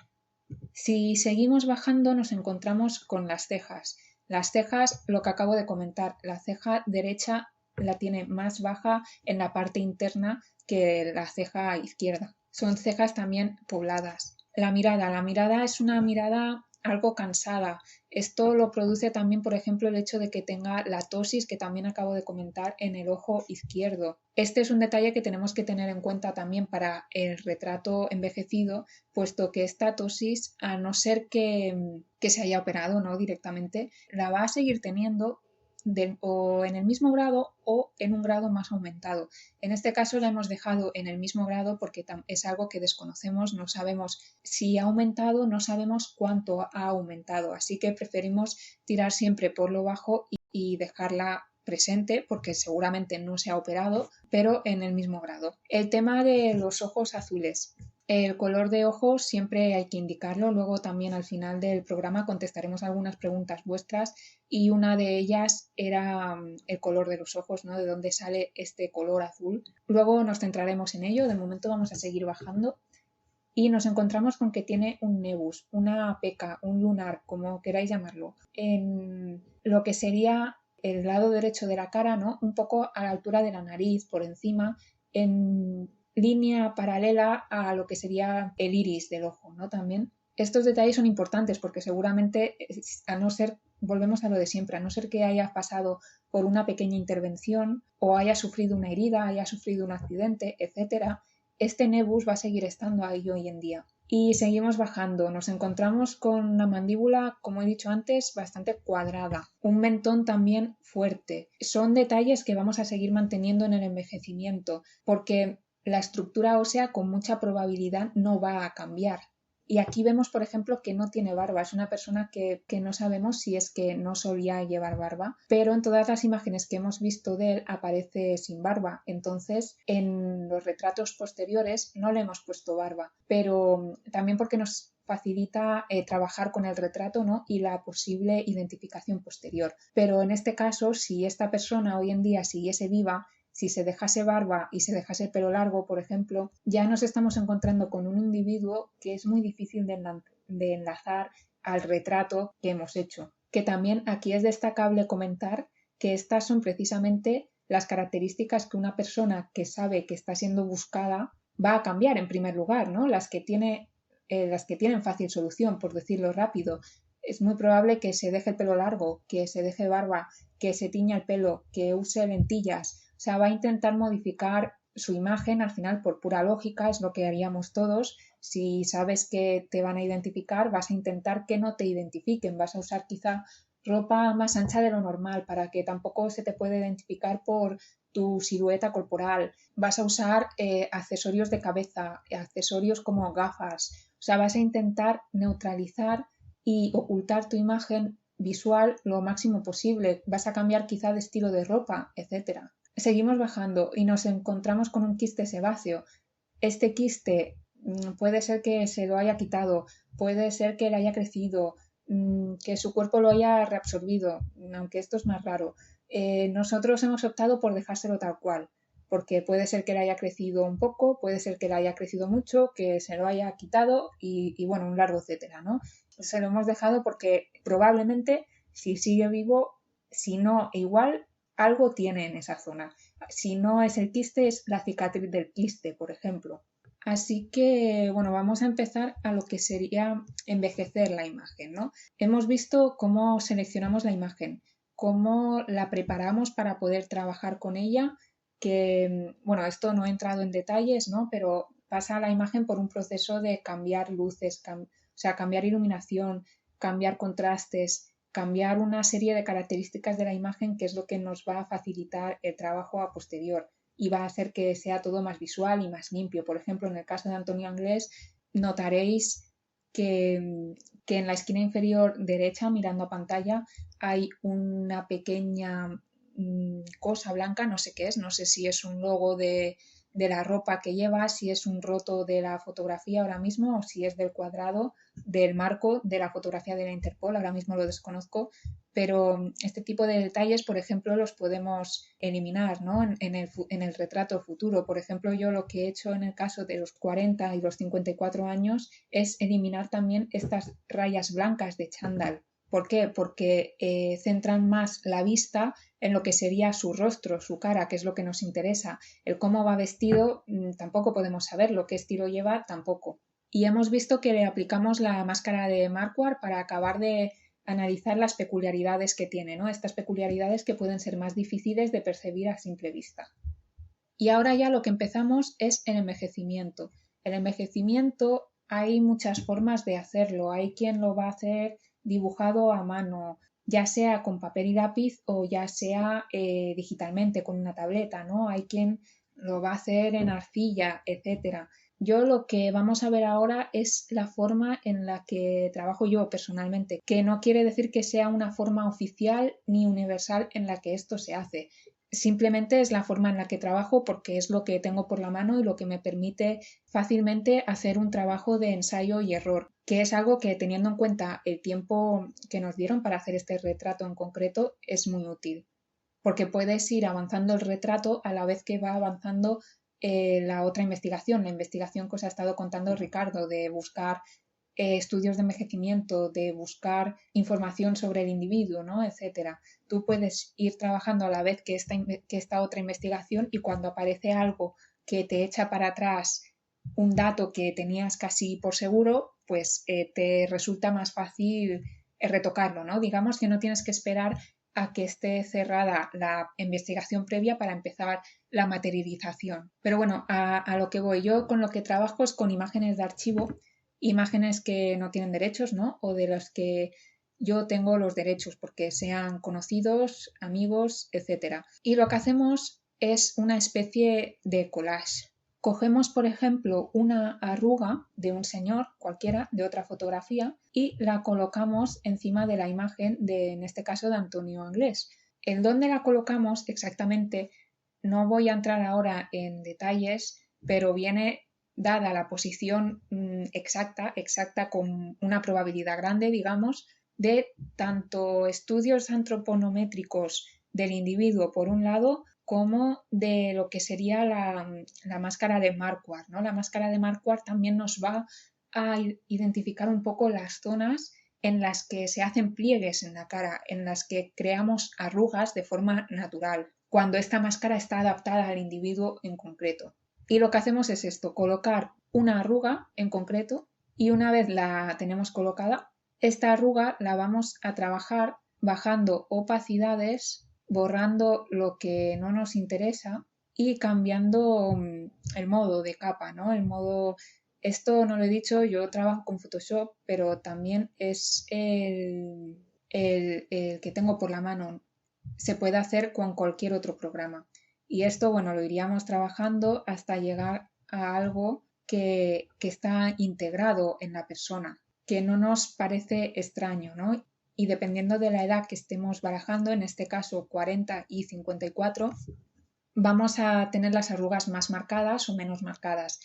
Si seguimos bajando nos encontramos con las cejas. Las cejas, lo que acabo de comentar, la ceja derecha la tiene más baja en la parte interna que la ceja izquierda. Son cejas también pobladas. La mirada es una mirada algo cansada. Esto lo produce también, por ejemplo, el hecho de que tenga la ptosis que también acabo de comentar en el ojo izquierdo. Este es un detalle que tenemos que tener en cuenta también para el retrato envejecido, puesto que esta ptosis, a no ser que se haya operado, ¿no?, directamente, la va a seguir teniendo o en el mismo grado o en un grado más aumentado. En este caso la hemos dejado en el mismo grado porque es algo que desconocemos, no sabemos si ha aumentado, no sabemos cuánto ha aumentado, así que preferimos tirar siempre por lo bajo y dejarla presente porque seguramente no se ha operado, pero en el mismo grado. El tema de los ojos azules. El color de ojos siempre hay que indicarlo. Luego también al final del programa contestaremos algunas preguntas vuestras y una de ellas era el color de los ojos, ¿no? De dónde sale este color azul. Luego nos centraremos en ello. De momento vamos a seguir bajando y nos encontramos con que tiene un nebus, una peca, un lunar, como queráis llamarlo, en lo que sería el lado derecho de la cara, ¿no? Un poco a la altura de la nariz, por encima, en línea paralela a lo que sería el iris del ojo, ¿no? También. Estos detalles son importantes porque seguramente, a no ser, volvemos a lo de siempre, a no ser que haya pasado por una pequeña intervención o haya sufrido una herida, haya sufrido un accidente, etcétera, este nebus va a seguir estando ahí hoy en día. Y seguimos bajando, nos encontramos con una mandíbula, como he dicho antes, bastante cuadrada, un mentón también fuerte. Son detalles que vamos a seguir manteniendo en el envejecimiento, porque la estructura ósea con mucha probabilidad no va a cambiar. Y aquí vemos, por ejemplo, que no tiene barba. Es una persona que no sabemos si es que no solía llevar barba, pero en todas las imágenes que hemos visto de él aparece sin barba. Entonces, en los retratos posteriores no le hemos puesto barba, pero también porque nos facilita trabajar con el retrato, ¿no?, y la posible identificación posterior. Pero en este caso, si esta persona hoy en día siguiese viva, si se dejase barba y se dejase el pelo largo, por ejemplo, ya nos estamos encontrando con un individuo que es muy difícil de enlazar al retrato que hemos hecho. Que también aquí es destacable comentar que estas son precisamente las características que una persona que sabe que está siendo buscada va a cambiar en primer lugar, ¿no? Las que tienen fácil solución, por decirlo rápido. Es muy probable que se deje el pelo largo, que se deje barba, que se tiña el pelo, que use lentillas. O sea, va a intentar modificar su imagen, al final por pura lógica, es lo que haríamos todos. Si sabes que te van a identificar, vas a intentar que no te identifiquen, vas a usar quizá ropa más ancha de lo normal para que tampoco se te pueda identificar por tu silueta corporal. Vas a usar accesorios de cabeza, accesorios como gafas. O sea, vas a intentar neutralizar y ocultar tu imagen visual lo máximo posible. Vas a cambiar quizá de estilo de ropa, etcétera. Seguimos bajando y nos encontramos con un quiste sebáceo. Este quiste puede ser que se lo haya quitado, puede ser que le haya crecido, que su cuerpo lo haya reabsorbido, aunque esto es más raro. Nosotros hemos optado por dejárselo tal cual, porque puede ser que le haya crecido un poco, puede ser que le haya crecido mucho, que se lo haya quitado y bueno, un largo etcétera, ¿no? Se lo hemos dejado porque probablemente si sigue vivo, si no igual, algo tiene en esa zona. Si no es el quiste, es la cicatriz del quiste, por ejemplo. Así que, bueno, vamos a empezar a lo que sería envejecer la imagen, ¿no? Hemos visto cómo seleccionamos la imagen, cómo la preparamos para poder trabajar con ella, que, bueno, esto no he entrado en detalles, ¿no? Pero pasa la imagen por un proceso de cambiar luces, o sea, cambiar iluminación, cambiar contrastes, cambiar una serie de características de la imagen que es lo que nos va a facilitar el trabajo a posterior y va a hacer que sea todo más visual y más limpio. Por ejemplo, en el caso de Antonio Anglés, notaréis que en la esquina inferior derecha, mirando a pantalla, hay una pequeña cosa blanca, no sé qué es, no sé si es un logo de de la ropa que lleva, si es un roto de la fotografía ahora mismo o si es del cuadrado del marco de la fotografía de la Interpol, ahora mismo lo desconozco, pero este tipo de detalles, por ejemplo, los podemos eliminar, ¿no? en el retrato futuro. Por ejemplo, yo lo que he hecho en el caso de los 40 y los 54 años es eliminar también estas rayas blancas de chándal. ¿Por qué? Porque centran más la vista en lo que sería su rostro, su cara, que es lo que nos interesa. El cómo va vestido tampoco podemos saber, qué estilo lleva tampoco. Y hemos visto que le aplicamos la máscara de Marquardt para acabar de analizar las peculiaridades que tiene, ¿no? Estas peculiaridades que pueden ser más difíciles de percibir a simple vista. Y ahora ya lo que empezamos es el envejecimiento. El envejecimiento hay muchas formas de hacerlo. Hay quien lo va a hacer dibujado a mano, ya sea con papel y lápiz o ya sea digitalmente con una tableta, ¿no? Hay quien lo va a hacer en arcilla, etcétera. Yo lo que vamos a ver ahora es la forma en la que trabajo yo personalmente, que no quiere decir que sea una forma oficial ni universal en la que esto se hace. Simplemente es la forma en la que trabajo porque es lo que tengo por la mano y lo que me permite fácilmente hacer un trabajo de ensayo y error, que es algo que, teniendo en cuenta el tiempo que nos dieron para hacer este retrato en concreto, es muy útil, porque puedes ir avanzando el retrato a la vez que va avanzando la otra investigación, la investigación que os ha estado contando Ricardo, de buscar estudios de envejecimiento, de buscar información sobre el individuo, ¿no? Etcétera. Tú puedes ir trabajando a la vez que esta otra investigación, y cuando aparece algo que te echa para atrás un dato que tenías casi por seguro, pues te resulta más fácil retocarlo, ¿no? Digamos que no tienes que esperar a que esté cerrada la investigación previa para empezar la materialización. Pero bueno, a lo que voy yo, con lo que trabajo es con imágenes de archivo, imágenes que no tienen derechos, ¿no? O de los que yo tengo los derechos porque sean conocidos, amigos, etc. Y lo que hacemos es una especie de collage. Cogemos, por ejemplo, una arruga de un señor cualquiera, de otra fotografía, y la colocamos encima de la imagen de, en este caso, de Antonio Anglés. ¿En dónde la colocamos exactamente? No voy a entrar ahora en detalles, pero viene dada la posición exacta con una probabilidad grande, digamos, de tanto estudios antropométricos del individuo por un lado, como de lo que sería la máscara de Marquardt, ¿no? La máscara de Marquardt también nos va a identificar un poco las zonas en las que se hacen pliegues en la cara, en las que creamos arrugas de forma natural, cuando esta máscara está adaptada al individuo en concreto. Y lo que hacemos es esto, colocar una arruga en concreto, y una vez la tenemos colocada, esta arruga la vamos a trabajar bajando opacidades, borrando lo que no nos interesa y cambiando el modo de capa, ¿no? El modo, esto no lo he dicho, yo trabajo con Photoshop, pero también es el que tengo por la mano. Se puede hacer con cualquier otro programa. Y esto, bueno, lo iríamos trabajando hasta llegar a algo que está integrado en la persona, que no nos parece extraño, ¿no? Y dependiendo de la edad que estemos barajando, en este caso 40 y 54, vamos a tener las arrugas más marcadas o menos marcadas.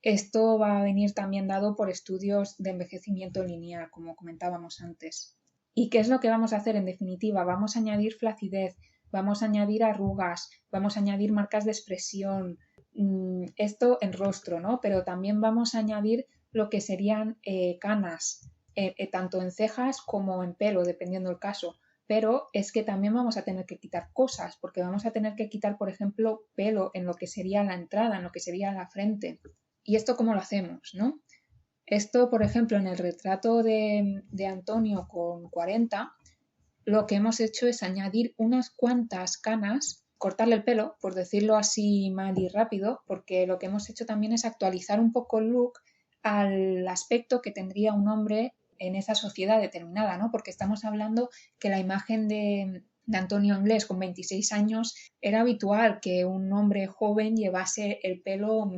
Esto va a venir también dado por estudios de envejecimiento lineal, como comentábamos antes. ¿Y qué es lo que vamos a hacer en definitiva? Vamos a añadir flacidez, vamos a añadir arrugas, vamos a añadir marcas de expresión, esto en rostro, ¿no? Pero también vamos a añadir lo que serían canas, tanto en cejas como en pelo, dependiendo del caso. Pero es que también vamos a tener que quitar cosas, porque vamos a tener que quitar, por ejemplo, pelo en lo que sería la entrada, en lo que sería la frente. ¿Y esto cómo lo hacemos, no? Esto, por ejemplo, en el retrato de Antonio con 40, lo que hemos hecho es añadir unas cuantas canas, cortarle el pelo, por decirlo así mal y rápido, porque lo que hemos hecho también es actualizar un poco el look al aspecto que tendría un hombre en esa sociedad determinada, ¿no? Porque estamos hablando que la imagen de Antonio Anglés con 26 años era habitual que un hombre joven llevase el pelo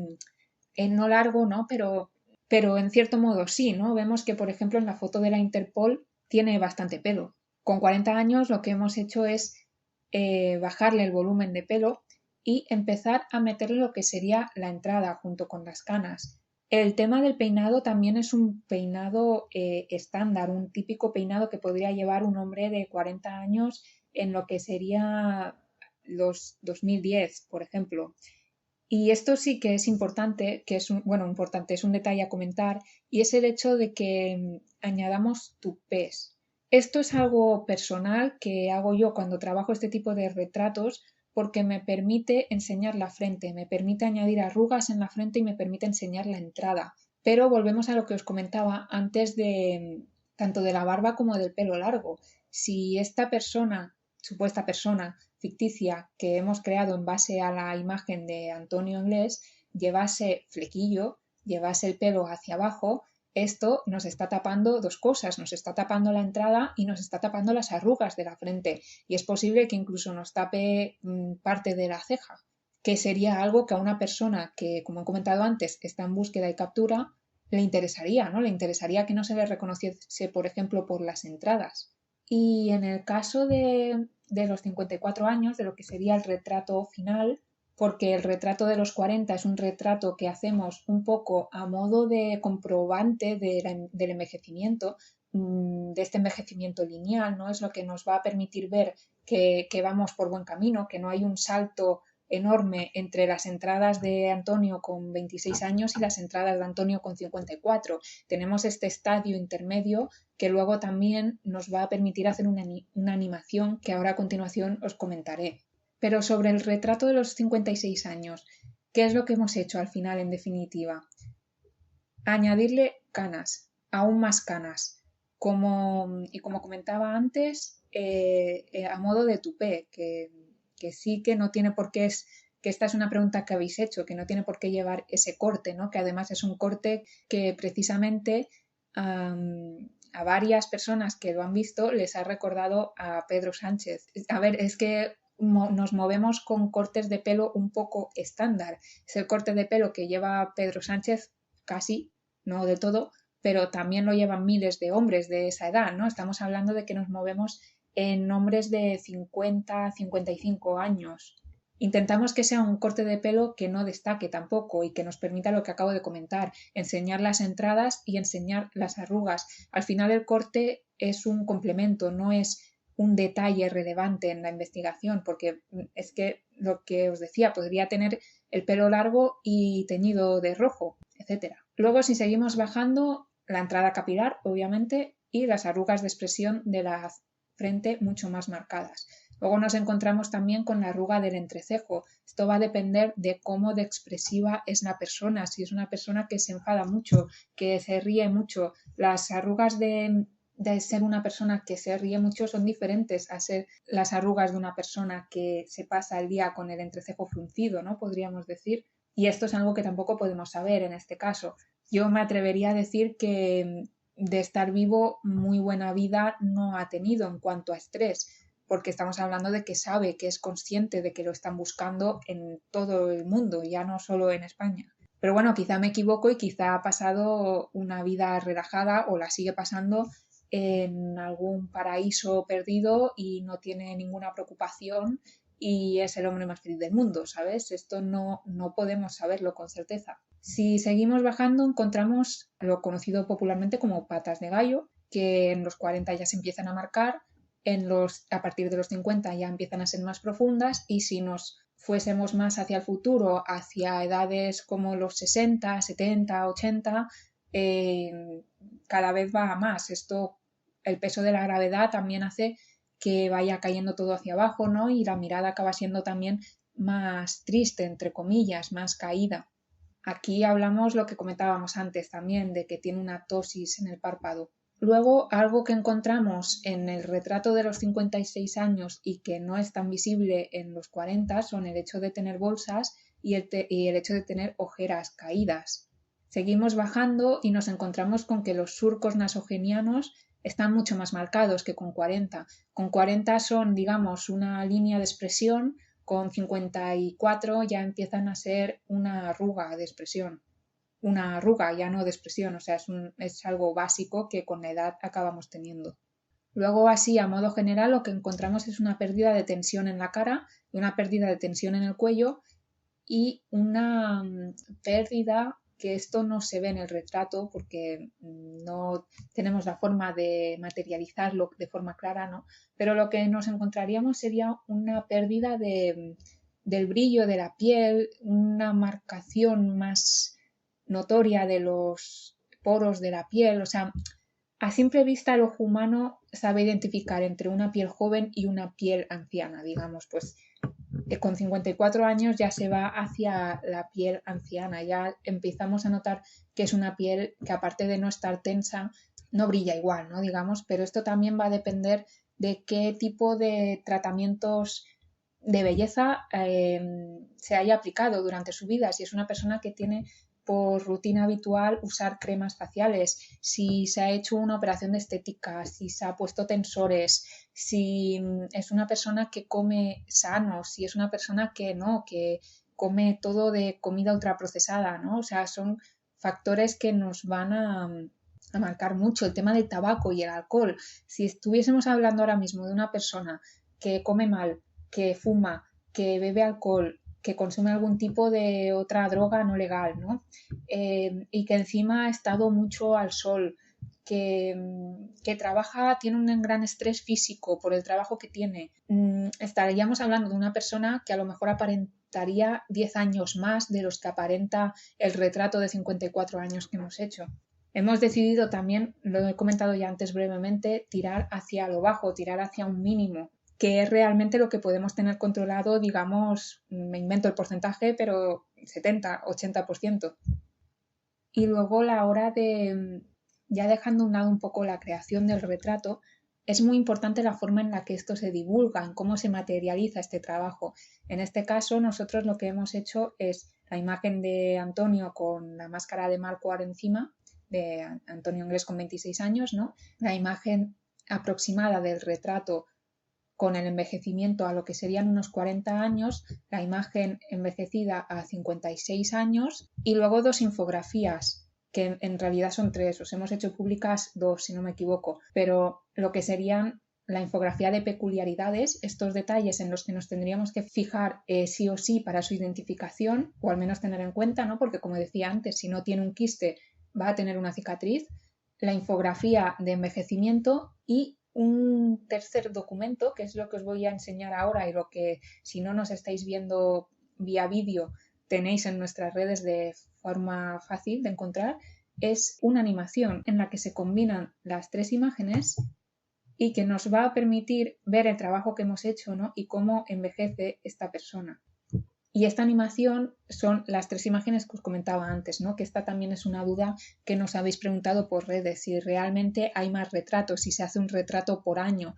no largo, ¿no? Pero en cierto modo sí, ¿no? Vemos que, por ejemplo, en la foto de la Interpol tiene bastante pelo. Con 40 años lo que hemos hecho es bajarle el volumen de pelo y empezar a meterle lo que sería la entrada junto con las canas. El tema del peinado también es un peinado estándar, un típico peinado que podría llevar un hombre de 40 años en lo que sería los 2010, por ejemplo. Y esto sí que es importante, que es importante, es un detalle a comentar, y es el hecho de que añadamos tupés. Esto es algo personal que hago yo cuando trabajo este tipo de retratos porque me permite enseñar la frente, me permite añadir arrugas en la frente y me permite enseñar la entrada. Pero volvemos a lo que os comentaba antes de tanto de la barba como del pelo largo. Si esta persona, supuesta persona ficticia que hemos creado en base a la imagen de Antonio Inglés, llevase flequillo, llevase el pelo hacia abajo, esto nos está tapando dos cosas, nos está tapando la entrada y nos está tapando las arrugas de la frente y es posible que incluso nos tape parte de la ceja, que sería algo que a una persona que, como he comentado antes, está en búsqueda y captura, le interesaría, ¿no? Le interesaría que no se le reconociese, por ejemplo, por las entradas. Y en el caso de los 54 años, de lo que sería el retrato final, porque el retrato de los 40 es un retrato que hacemos un poco a modo de comprobante del envejecimiento, de este envejecimiento lineal, ¿no? Es lo que nos va a permitir ver que vamos por buen camino, que no hay un salto enorme entre las entradas de Antonio con 26 años y las entradas de Antonio con 54. Tenemos este estadio intermedio que luego también nos va a permitir hacer una animación que ahora a continuación os comentaré. Pero sobre el retrato de los 56 años, ¿qué es lo que hemos hecho al final en definitiva? Añadirle canas, aún más canas, como comentaba antes, a modo de tupé, que sí que no tiene por qué que esta es una pregunta que habéis hecho, que no tiene por qué llevar ese corte, ¿no? Que además es un corte que precisamente a varias personas que lo han visto les ha recordado a Pedro Sánchez. A ver, es que nos movemos con cortes de pelo un poco estándar. Es el corte de pelo que lleva Pedro Sánchez casi, no de todo, pero también lo llevan miles de hombres de esa edad, ¿no? Estamos hablando de que nos movemos en hombres de 50, 55 años. Intentamos que sea un corte de pelo que no destaque tampoco y que nos permita lo que acabo de comentar, enseñar las entradas y enseñar las arrugas. Al final el corte es un complemento, no es un detalle relevante en la investigación, porque es que lo que os decía, podría tener el pelo largo y teñido de rojo, etc. Luego, si seguimos bajando, la entrada capilar, obviamente, y las arrugas de expresión de la frente mucho más marcadas. Luego nos encontramos también con la arruga del entrecejo. Esto va a depender de cómo de expresiva es la persona. Si es una persona que se enfada mucho, que se ríe mucho, las arrugas de ser una persona que se ríe mucho son diferentes a ser las arrugas de una persona que se pasa el día con el entrecejo fruncido, ¿no? Podríamos decir. Y esto es algo que tampoco podemos saber en este caso. Yo me atrevería a decir que de estar vivo, muy buena vida no ha tenido en cuanto a estrés, porque estamos hablando de que sabe, que es consciente de que lo están buscando en todo el mundo, ya no solo en España. Pero bueno, quizá me equivoco y quizá ha pasado una vida relajada o la sigue pasando en algún paraíso perdido y no tiene ninguna preocupación y es el hombre más feliz del mundo, ¿sabes? Esto no podemos saberlo con certeza. Si seguimos bajando encontramos lo conocido popularmente como patas de gallo, que en los 40 ya se empiezan a marcar, a partir de los 50 ya empiezan a ser más profundas y si nos fuésemos más hacia el futuro, hacia edades como los 60, 70, 80, cada vez va a más. El peso de la gravedad también hace que vaya cayendo todo hacia abajo, ¿no? Y la mirada acaba siendo también más triste, entre comillas, más caída. Aquí hablamos lo que comentábamos antes también, de que tiene una ptosis en el párpado. Luego, algo que encontramos en el retrato de los 56 años y que no es tan visible en los 40 son el hecho de tener bolsas y el hecho de tener ojeras caídas. Seguimos bajando y nos encontramos con que los surcos nasogenianos están mucho más marcados que con 40. Con 40 son, digamos, una línea de expresión, con 54 ya empiezan a ser una arruga de expresión. Una arruga, ya no de expresión, o sea, es algo básico que con la edad acabamos teniendo. Luego, así, a modo general, lo que encontramos es una pérdida de tensión en la cara, una pérdida de tensión en el cuello y una pérdida, que esto no se ve en el retrato porque no tenemos la forma de materializarlo de forma clara, ¿no? Pero lo que nos encontraríamos sería una pérdida del brillo de la piel, una marcación más notoria de los poros de la piel, o sea, a simple vista el ojo humano sabe identificar entre una piel joven y una piel anciana, digamos, pues con 54 años ya se va hacia la piel anciana, ya empezamos a notar que es una piel que aparte de no estar tensa, no brilla igual, ¿no? Digamos, pero esto también va a depender de qué tipo de tratamientos de belleza se haya aplicado durante su vida, si es una persona que tiene por rutina habitual usar cremas faciales, si se ha hecho una operación de estética, si se ha puesto tensores, si es una persona que come sano, si es una persona que no, que come todo de comida ultraprocesada, ¿no? O sea, son factores que nos van a marcar mucho. El tema del tabaco y el alcohol. Si estuviésemos hablando ahora mismo de una persona que come mal, que fuma, que bebe alcohol, que consume algún tipo de otra droga no legal, ¿no? Y que encima ha estado mucho al sol, que trabaja, tiene un gran estrés físico por el trabajo que tiene, estaríamos hablando de una persona que a lo mejor aparentaría 10 años más de los que aparenta el retrato de 54 años que hemos hecho. Hemos decidido también, lo he comentado ya antes brevemente, tirar hacia lo bajo, tirar hacia un mínimo, que es realmente lo que podemos tener controlado, digamos, me invento el porcentaje, pero 70-80%. Y luego la hora de, ya dejando a un lado un poco la creación del retrato, es muy importante la forma en la que esto se divulga, en cómo se materializa este trabajo. En este caso, nosotros lo que hemos hecho es la imagen de Antonio con la máscara de Marquardt encima, de Antonio Inglés con 26 años, ¿no? La imagen aproximada del retrato con el envejecimiento a lo que serían unos 40 años, la imagen envejecida a 56 años y luego 2 infografías, que en realidad son 3, os hemos hecho públicas 2 si no me equivoco, pero lo que serían la infografía de peculiaridades, estos detalles en los que nos tendríamos que fijar sí o sí para su identificación, o al menos tener en cuenta, ¿no? Porque como decía antes, si no tiene un quiste va a tener una cicatriz, la infografía de envejecimiento y un tercer documento, que es lo que os voy a enseñar ahora y lo que si no nos estáis viendo vía vídeo tenéis en nuestras redes de forma fácil de encontrar, es una animación en la que se combinan las 3 imágenes y que nos va a permitir ver el trabajo que hemos hecho, ¿no? Y cómo envejece esta persona. Y esta animación son las 3 imágenes que os comentaba antes, ¿no? Que esta también es una duda que nos habéis preguntado por redes, si realmente hay más retratos, si se hace un retrato por año.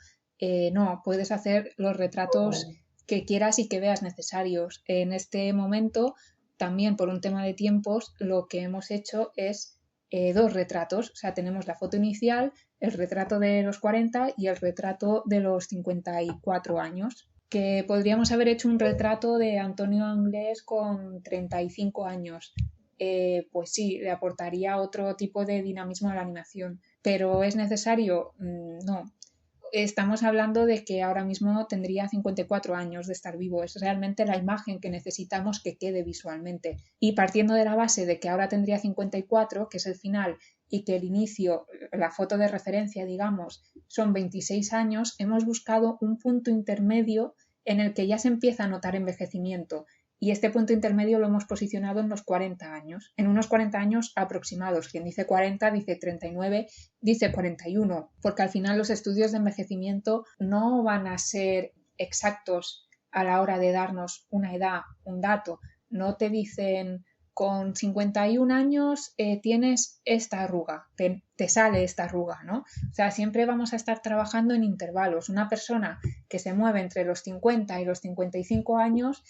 No, puedes hacer los retratos que quieras y que veas necesarios. En este momento, también por un tema de tiempos, lo que hemos hecho es 2 retratos. O sea, tenemos la foto inicial, el retrato de los 40 y el retrato de los 54 años. Que podríamos haber hecho un retrato de Antonio Inglés con 35 años. Pues sí, le aportaría otro tipo de dinamismo a la animación. ¿Pero es necesario? No. Estamos hablando de que ahora mismo tendría 54 años de estar vivo. Es realmente la imagen que necesitamos que quede visualmente. Y partiendo de la base de que ahora tendría 54, que es el final, y que el inicio, la foto de referencia, digamos, son 26 años, hemos buscado un punto intermedio en el que ya se empieza a notar envejecimiento. Y este punto intermedio lo hemos posicionado en los 40 años, en unos 40 años aproximados. Quien dice 40 dice 39, dice 41, porque al final los estudios de envejecimiento no van a ser exactos a la hora de darnos una edad, un dato. No te dicen con 51 años tienes esta arruga, te sale esta arruga, ¿no? O sea, siempre vamos a estar trabajando en intervalos. Una persona que se mueve entre los 50 y los 55 años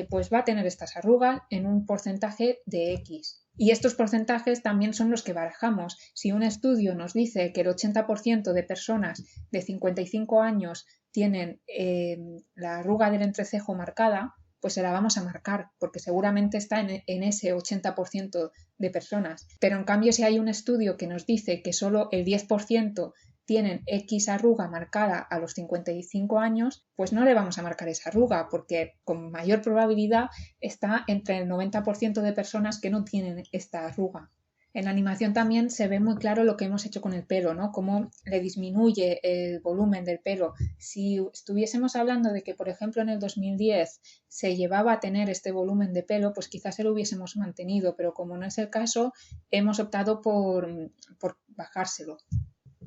pues va a tener estas arrugas en un porcentaje de X. Y estos porcentajes también son los que barajamos. Si un estudio nos dice que el 80% de personas de 55 años tienen la arruga del entrecejo marcada, pues se la vamos a marcar, porque seguramente está en ese 80% de personas. Pero en cambio, si hay un estudio que nos dice que solo el 10% tienen X arruga marcada a los 55 años, pues no le vamos a marcar esa arruga porque con mayor probabilidad está entre el 90% de personas que no tienen esta arruga. En la animación también se ve muy claro lo que hemos hecho con el pelo, ¿no? Cómo le disminuye el volumen del pelo. Si estuviésemos hablando de que, por ejemplo, en el 2010 se llevaba a tener este volumen de pelo, pues quizás se lo hubiésemos mantenido, pero como no es el caso, hemos optado por bajárselo.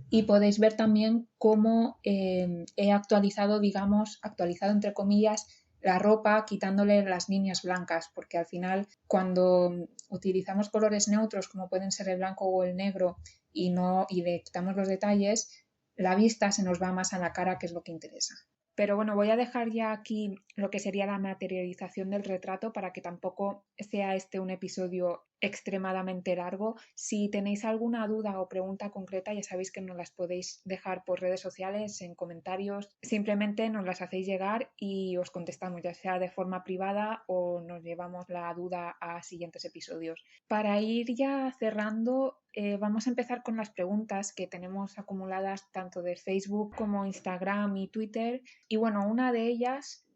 Y podéis ver también cómo he actualizado, digamos, actualizado entre comillas, la ropa quitándole las líneas blancas, porque al final cuando utilizamos colores neutros como pueden ser el blanco o el negro y le quitamos los detalles, la vista se nos va más a la cara, que es lo que interesa. Pero bueno, voy a dejar ya aquí lo que sería la materialización del retrato para que tampoco sea este un episodio extremadamente largo. Si tenéis alguna duda o pregunta concreta, ya sabéis que nos las podéis dejar por redes sociales, en comentarios. Simplemente nos las hacéis llegar y os contestamos, ya sea de forma privada o nos llevamos la duda a siguientes episodios. Para ir ya cerrando, vamos a empezar con las preguntas que tenemos acumuladas tanto de Facebook como Instagram y Twitter. Y bueno, una de ellas,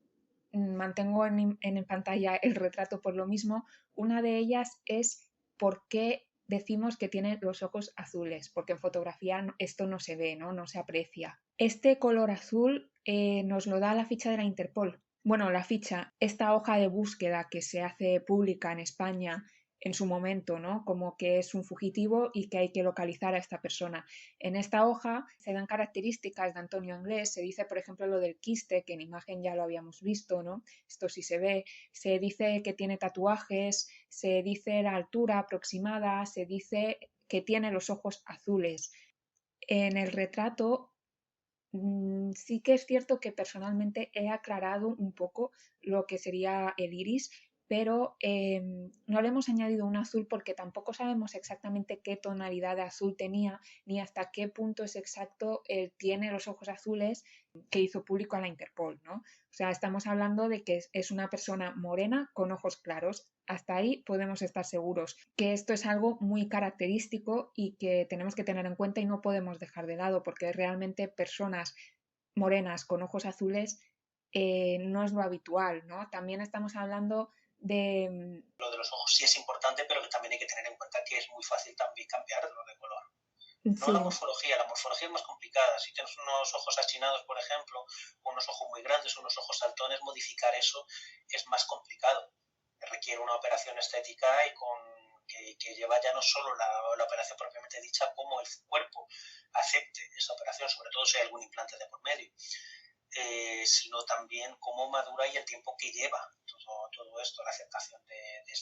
mantengo en pantalla el retrato por lo mismo, una de ellas es por qué decimos que tiene los ojos azules, porque en fotografía esto no se ve, no se aprecia. Este color azul nos lo da la ficha de la Interpol. Bueno, la ficha, esta hoja de búsqueda que se hace pública en España en su momento, ¿no? Como que es un fugitivo y que hay que localizar a esta persona. En esta hoja se dan características de Antonio Anglés, se dice, por ejemplo, lo del quiste, que en imagen ya lo habíamos visto, ¿no? Esto sí se ve, se dice que tiene tatuajes, se dice la altura aproximada, se dice que tiene los ojos azules. En el retrato sí que es cierto que personalmente he aclarado un poco lo que sería el iris, pero no le hemos añadido un azul porque tampoco sabemos exactamente qué tonalidad de azul tenía ni hasta qué punto es exacto tiene los ojos azules que hizo público a la Interpol, ¿no? O sea, estamos hablando de que es una persona morena con ojos claros. Hasta ahí podemos estar seguros que esto es algo muy característico y que tenemos que tener en cuenta y no podemos dejar de lado porque realmente personas morenas con ojos azules no es lo habitual, ¿no? También estamos hablando de... Lo de los ojos sí es importante, pero que también hay que tener en cuenta que es muy fácil también cambiarlo de color. No Sí. la morfología es más complicada. Si tienes unos ojos achinados, por ejemplo, o unos ojos muy grandes, unos ojos saltones, modificar eso es más complicado. Requiere una operación estética y que lleva ya no solo la operación propiamente dicha, como el cuerpo acepte esa operación, sobre todo si hay algún implante de por medio, sino también cómo madura y el tiempo que lleva todo esto, la aceptación de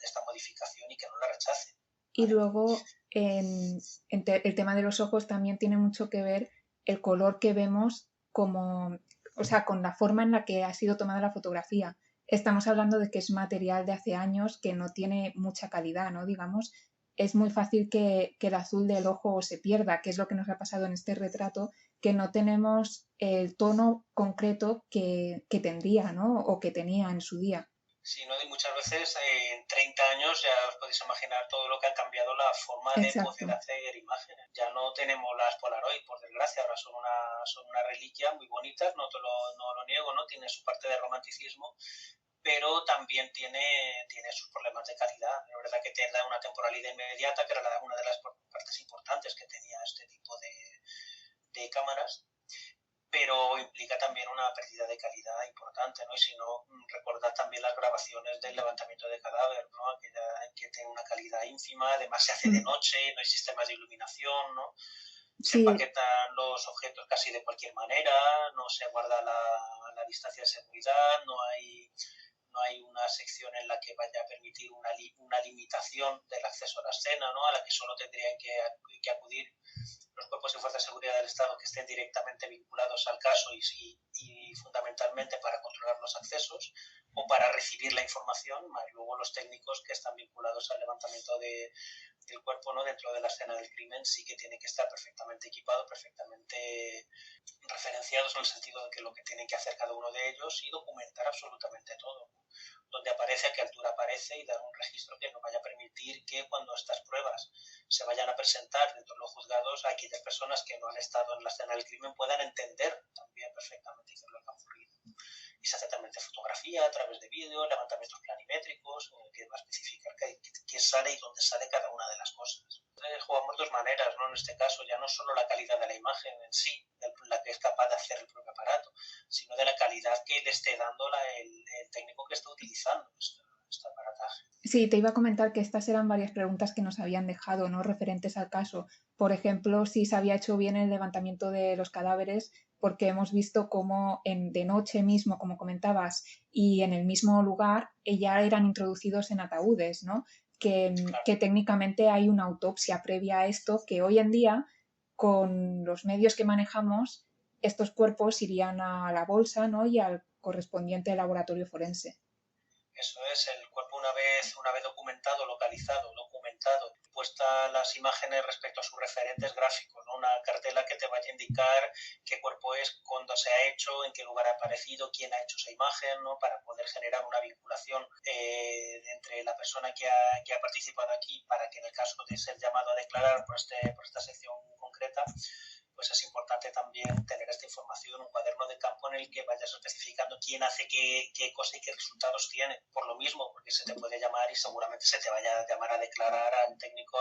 esta modificación y que no la rechacen. Y luego el tema de los ojos también tiene mucho que ver el color que vemos como, o sea, con la forma en la que ha sido tomada la fotografía. Estamos hablando de que es material de hace años que no tiene mucha calidad, ¿no? Digamos, es muy fácil que el azul del ojo se pierda, que es lo que nos ha pasado en este retrato, que no tenemos el tono concreto que tendría, ¿no? O que tenía en su día. Sí, ¿no? Y muchas veces en 30 años ya os podéis imaginar todo lo que han cambiado la forma de poder hacer imágenes. Ya no tenemos las Polaroid, por desgracia, ahora son una reliquia muy bonitas, no lo niego, ¿no? Tiene su parte de romanticismo, pero también tiene sus problemas de calidad. Es verdad que te da una temporalidad inmediata, que era una de las partes importantes que tenía este tipo de cámaras, pero implica también una pérdida de calidad importante, ¿no? Y si no, recordad también las grabaciones del levantamiento de cadáver, ¿no? Que tiene una calidad ínfima, además se hace de noche, no hay sistemas de iluminación, ¿no? Se empaquetan los objetos casi de cualquier manera, no se guarda la distancia de seguridad, no hay una sección en la que vaya a permitir una limitación del acceso a la escena, ¿no? A la que solo tendrían que acudir los cuerpos de fuerza de seguridad del Estado que estén directamente vinculados al caso y fundamentalmente para controlar los accesos o para recibir la información, más luego los técnicos que están vinculados al levantamiento del cuerpo, ¿no? Dentro de la escena del crimen sí que tiene que estar perfectamente equipado, perfectamente referenciado diferenciados en el sentido de que lo que tienen que hacer cada uno de ellos y documentar absolutamente todo. Donde aparece, a qué altura aparece y dar un registro que nos vaya a permitir que cuando estas pruebas se vayan a presentar dentro de los juzgados, aquellas personas que no han estado en la escena del crimen puedan entender también perfectamente qué es lo que ha ocurrido. Y se hace también de fotografía a través de vídeo, levantamientos planimétricos, que va a especificar qué sale y dónde sale cada una de las cosas. Entonces, jugamos dos maneras, ¿no? En este caso, ya no solo la calidad de la imagen en sí, la que es capaz de hacer el propio aparato, sino de la calidad que le esté dando el técnico que está utilizando este aparataje. Sí, te iba a comentar que estas eran varias preguntas que nos habían dejado, ¿no? Referentes al caso. Por ejemplo, si se había hecho bien el levantamiento de los cadáveres, porque hemos visto cómo de noche mismo, como comentabas, y en el mismo lugar, ya eran introducidos en ataúdes, ¿no? Que técnicamente hay una autopsia previa a esto, que hoy en día, con los medios que manejamos, estos cuerpos irían a la bolsa, ¿no? Y al correspondiente laboratorio forense. Eso es, el cuerpo una vez documentado, localizado, puestas las imágenes respecto a sus referentes gráficos, ¿no? Una cartela que te vaya a indicar qué cuerpo es, cuándo se ha hecho, en qué lugar ha aparecido, quién ha hecho esa imagen, ¿no? Para poder generar una vinculación entre la persona que ha participado aquí, para que en el caso de ser llamado a declarar por esta sección concreta, pues es importante también tener esta información, un cuaderno de campo en el que vayas especificando quién hace qué cosa y qué resultados tiene. Por lo mismo, porque se te puede llamar y seguramente se te vaya a llamar a declarar al técnico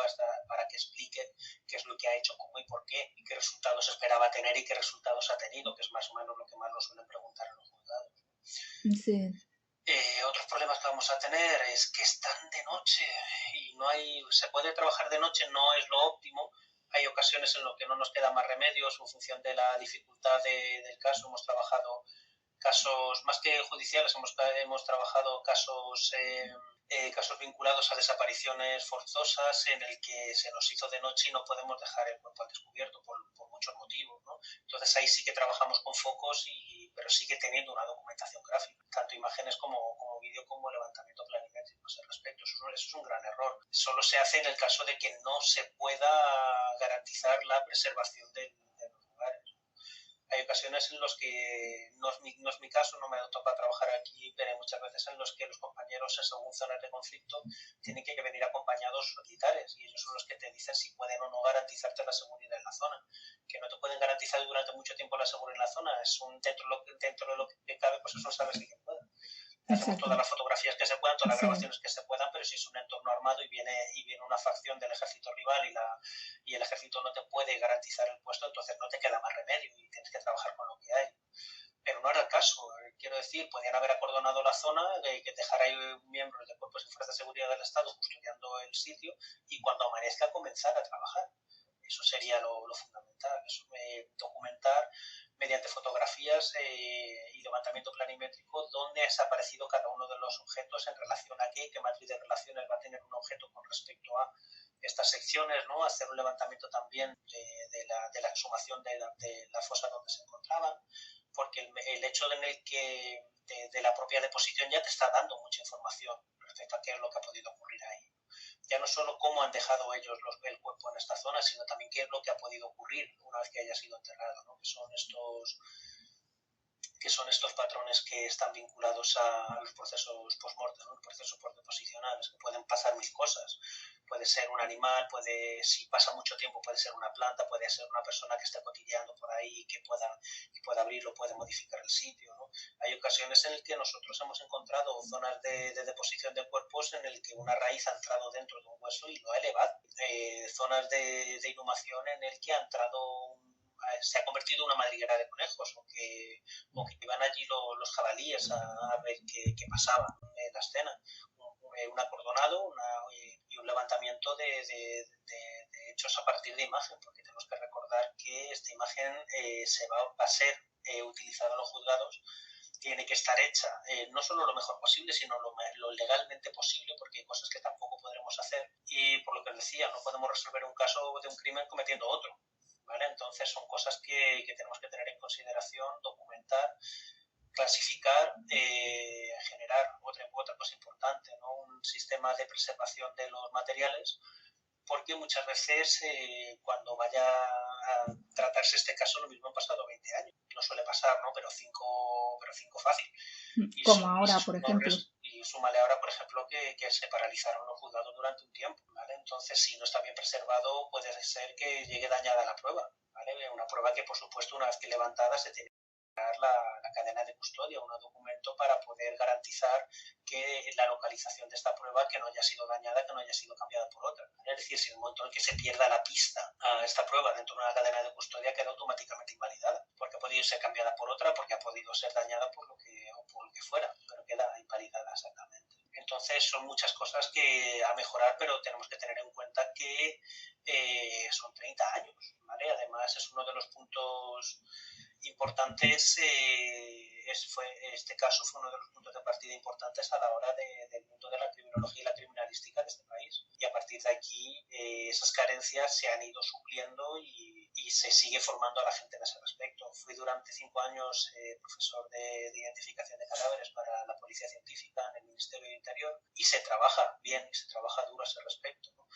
para que explique qué es lo que ha hecho, cómo y por qué, y qué resultados esperaba tener y qué resultados ha tenido, que es más o menos lo que más nos suelen preguntar en los juzgados. Sí. Otros problemas que vamos a tener es que están de noche y se puede trabajar de noche, no es lo óptimo. Hay ocasiones en las que no nos queda más remedios en función de la dificultad del caso. Hemos trabajado casos más que judiciales, hemos trabajado casos vinculados a desapariciones forzosas en el que se nos hizo de noche y no podemos dejar el cuerpo al descubierto por muchos motivos, ¿no? Entonces ahí sí que trabajamos con focos, pero sigue teniendo una documentación gráfica, tanto imágenes como vídeo, como levantamiento planimétrico al respecto. Eso es un gran error. Solo se hace en el caso de que no se pueda garantizar la preservación de los lugares. Hay ocasiones en los que no es mi caso, no me toca trabajar aquí, pero hay muchas veces en los que los compañeros según zonas de conflicto tienen que venir acompañados militares y ellos son los que te dicen si pueden o no garantizarte la seguridad en la zona. Que no te pueden garantizar durante mucho tiempo la seguridad en la zona, es dentro de lo que cabe, pues eso sabes que puede. Hacemos todas las fotografías que se puedan, todas las grabaciones que se puedan, pero si es un entorno armado y viene una facción del ejército rival y el ejército no te puede garantizar el puesto, entonces no te queda más remedio y tienes que trabajar con lo que hay. Pero no era el caso. Quiero decir, podían haber acordonado la zona, que dejar ahí miembros de cuerpos y fuerzas de seguridad del Estado custodiando el sitio y cuando amanezca comenzar a trabajar. Eso sería lo fundamental. Eso, documentar mediante fotografías y levantamiento planimétrico dónde ha desaparecido cada uno de los objetos en relación a qué matriz de relaciones va a tener un objeto con respecto a estas secciones, ¿no? Hacer un levantamiento también de la exhumación de la fosa donde se encontraban, porque el hecho de la propia deposición ya te está dando mucha información respecto a qué es lo que ha podido ocurrir ahí. Ya no solo cómo han dejado ellos el cuerpo en esta zona, sino también qué es lo que ha podido ocurrir una vez que haya sido enterrado, ¿no? Que son estos patrones que están vinculados a los procesos post-mortem, ¿no? Los procesos postdeposicionales, que pueden pasar mil cosas. Puede ser un animal, si pasa mucho tiempo, puede ser una planta, puede ser una persona que esté cotilleando por ahí y que pueda abrirlo, puede modificar el sitio, ¿no? Hay ocasiones en las que nosotros hemos encontrado zonas de deposición de cuerpos en el que una raíz ha entrado dentro de un hueso y lo ha elevado. Zonas de inhumación en el que se ha convertido en una madriguera de conejos o que iban allí los jabalíes a ver qué pasaba en la escena. Un acordonado y un levantamiento de hechos a partir de imagen, porque tenemos que recordar que esta imagen va a ser utilizada en los juzgados. Tiene que estar hecha no solo lo mejor posible, sino lo legalmente posible, porque hay cosas que tampoco podremos hacer. Y por lo que os decía, no podemos resolver un caso de un crimen cometiendo otro, ¿vale? Entonces son cosas que tenemos que tener en consideración, documentar, clasificar, generar otra cosa importante, ¿no? Un sistema de preservación de los materiales, porque muchas veces cuando vaya a tratarse este caso, lo mismo han pasado 20 años. No suele Como ahora, por ejemplo. Y súmale ahora, por ejemplo, que se paralizaron los juzgados durante un tiempo, ¿vale? Entonces, si no está bien preservado, puede ser que llegue dañada la prueba, ¿vale? Una prueba que, por supuesto, una vez que levantada, se tiene que dar la cadena de custodia, un documento para poder garantizar que la localización de esta prueba que no haya sido dañada, que no haya sido cambiada por otra. ¿Vale? Es decir, si en el momento en que se pierda la pista a esta prueba dentro de una cadena de custodia, queda automáticamente invalidada, porque ha podido ser cambiada por otra, porque ha podido ser dañada por lo que fuera, pero queda invalidada exactamente. Entonces son muchas cosas que a mejorar, pero tenemos que tener en cuenta que son 30 años, ¿vale? Además es uno de los puntos importantes, este caso fue uno de los puntos de partida importantes a la hora del mundo de la criminología y la criminalística de este país. Y a partir de aquí esas carencias se han ido supliendo y se sigue formando a la gente en ese respecto. Fui durante 5 años profesor de identificación de cadáveres para la Policía Científica en el Ministerio del Interior y se trabaja bien y se trabaja duro a ese respecto, ¿no?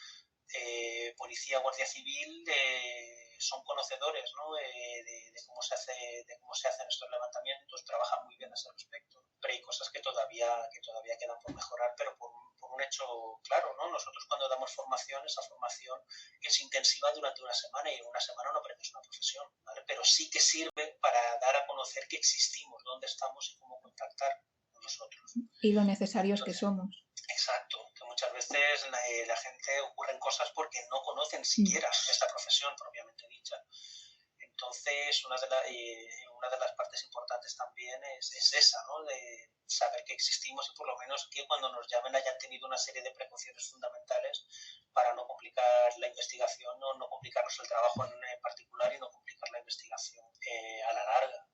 Policía, Guardia Civil son conocedores, ¿no? de cómo se hacen estos levantamientos, trabajan muy bien a ese respecto, pero hay cosas que todavía quedan por mejorar, pero por un hecho claro, ¿no? Nosotros cuando damos formación, esa formación es intensiva durante una semana y en una semana no aprendes una profesión, ¿vale? Pero sí que sirve para dar a conocer que existimos, dónde estamos y cómo contactar con nosotros. Y lo necesarios que somos. Exacto, que muchas veces la gente ocurren cosas porque no conocen siquiera esta profesión propiamente dicha. Entonces, una de las partes importantes también es esa, ¿no? De saber que existimos y por lo menos que cuando nos llamen hayan tenido una serie de precauciones fundamentales para no complicar la investigación, no complicarnos el trabajo en particular y no complicar la investigación a la larga.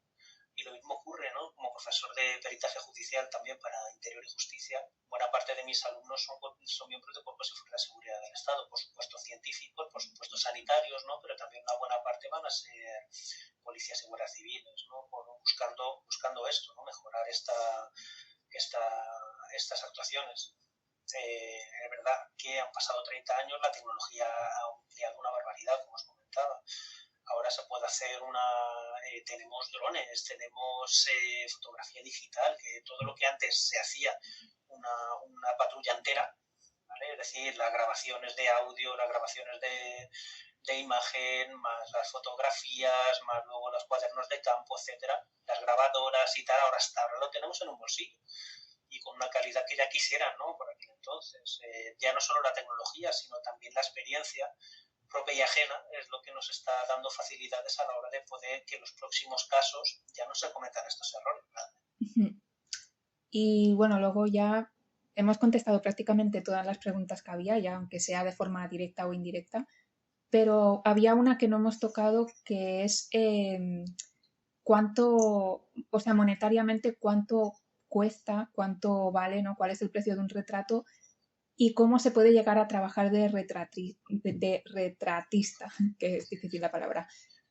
Y lo mismo ocurre, ¿no? Como profesor de peritaje judicial también para Interior y Justicia, buena parte de mis alumnos son miembros de cuerpos y fuerzas de seguridad del Estado, por supuesto científicos, por supuesto sanitarios, ¿no? Pero también una buena parte van a ser policías y guardias civiles, ¿no? Buscando esto, ¿no? Mejorar estas actuaciones. Es verdad que han pasado 30 años, la tecnología ha ampliado una barbaridad, como os comentaba. Ahora se puede hacer tenemos drones, tenemos fotografía digital, que todo lo que antes se hacía una patrulla entera, ¿vale? Es decir, las grabaciones de audio, las grabaciones de imagen, más las fotografías, más luego los cuadernos de campo, etcétera, las grabadoras y tal, ahora lo tenemos en un bolsillo y con una calidad que ya quisieran, ¿no? Por aquel entonces. Ya no solo la tecnología, sino también la experiencia propia y ajena es lo que nos está dando facilidades a la hora de poder que en los próximos casos ya no se cometan estos errores, ¿verdad? Y bueno, luego ya hemos contestado prácticamente todas las preguntas que había, ya aunque sea de forma directa o indirecta, pero había una que no hemos tocado que es cuánto, o sea, monetariamente cuánto cuesta, cuánto vale, ¿no? ¿Cuál es el precio de un retrato? Y cómo se puede llegar a trabajar de retratista, que es difícil la palabra.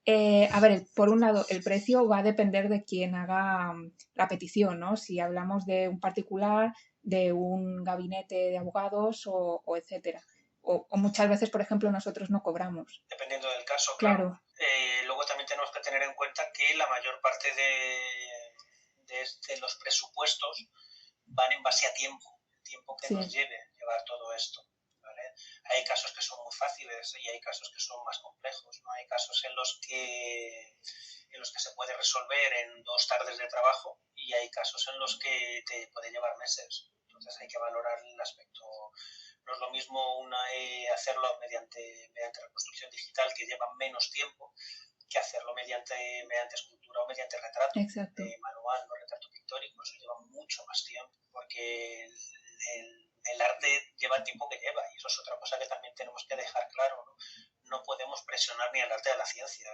A ver, por un lado, el precio va a depender de quién haga la petición, ¿no? Si hablamos de un particular, de un gabinete de abogados o etcétera. O muchas veces, por ejemplo, nosotros no cobramos. Dependiendo del caso, claro. Luego también tenemos que tener en cuenta que la mayor parte de los presupuestos van en base a tiempo, el tiempo que nos lleve llevar todo esto, ¿vale? Hay casos que son muy fáciles y hay casos que son más complejos, ¿no? Hay casos en los que se puede resolver en 2 tardes de trabajo y hay casos en los que te puede llevar meses. Entonces hay que valorar el aspecto. No es lo mismo hacerlo mediante reconstrucción digital, que lleva menos tiempo, que hacerlo mediante escultura o mediante retrato. Exacto. Manual, no retrato pictórico, eso lleva mucho más tiempo, porque el arte lleva el tiempo que lleva, y eso es otra cosa que también tenemos que dejar claro, ¿no? No podemos presionar ni al arte de la ciencia.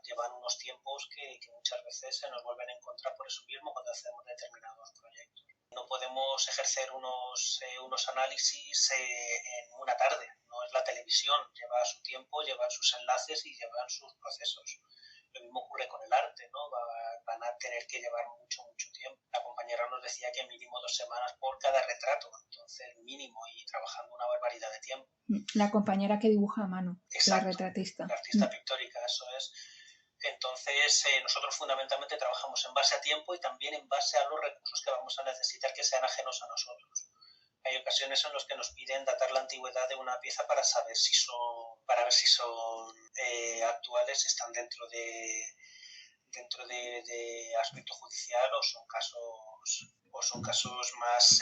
Llevan unos tiempos que muchas veces se nos vuelven en contra por eso mismo cuando hacemos determinados proyectos. No podemos ejercer unos análisis en una tarde, no es la televisión, lleva su tiempo, lleva sus enlaces y llevan sus procesos. Lo mismo ocurre con el arte, ¿no? Van a tener que llevar mucho tiempo. La compañera nos decía que mínimo 2 semanas por cada retrato, entonces mínimo, y trabajando una barbaridad de tiempo. La compañera que dibuja a mano. Exacto, la retratista. La artista pictórica, eso es. Entonces, nosotros fundamentalmente trabajamos en base a tiempo y también en base a los recursos que vamos a necesitar que sean ajenos a nosotros. Hay ocasiones en las que nos piden datar la antigüedad de una pieza para saber si para ver si son actuales, están dentro de aspecto judicial o son casos más,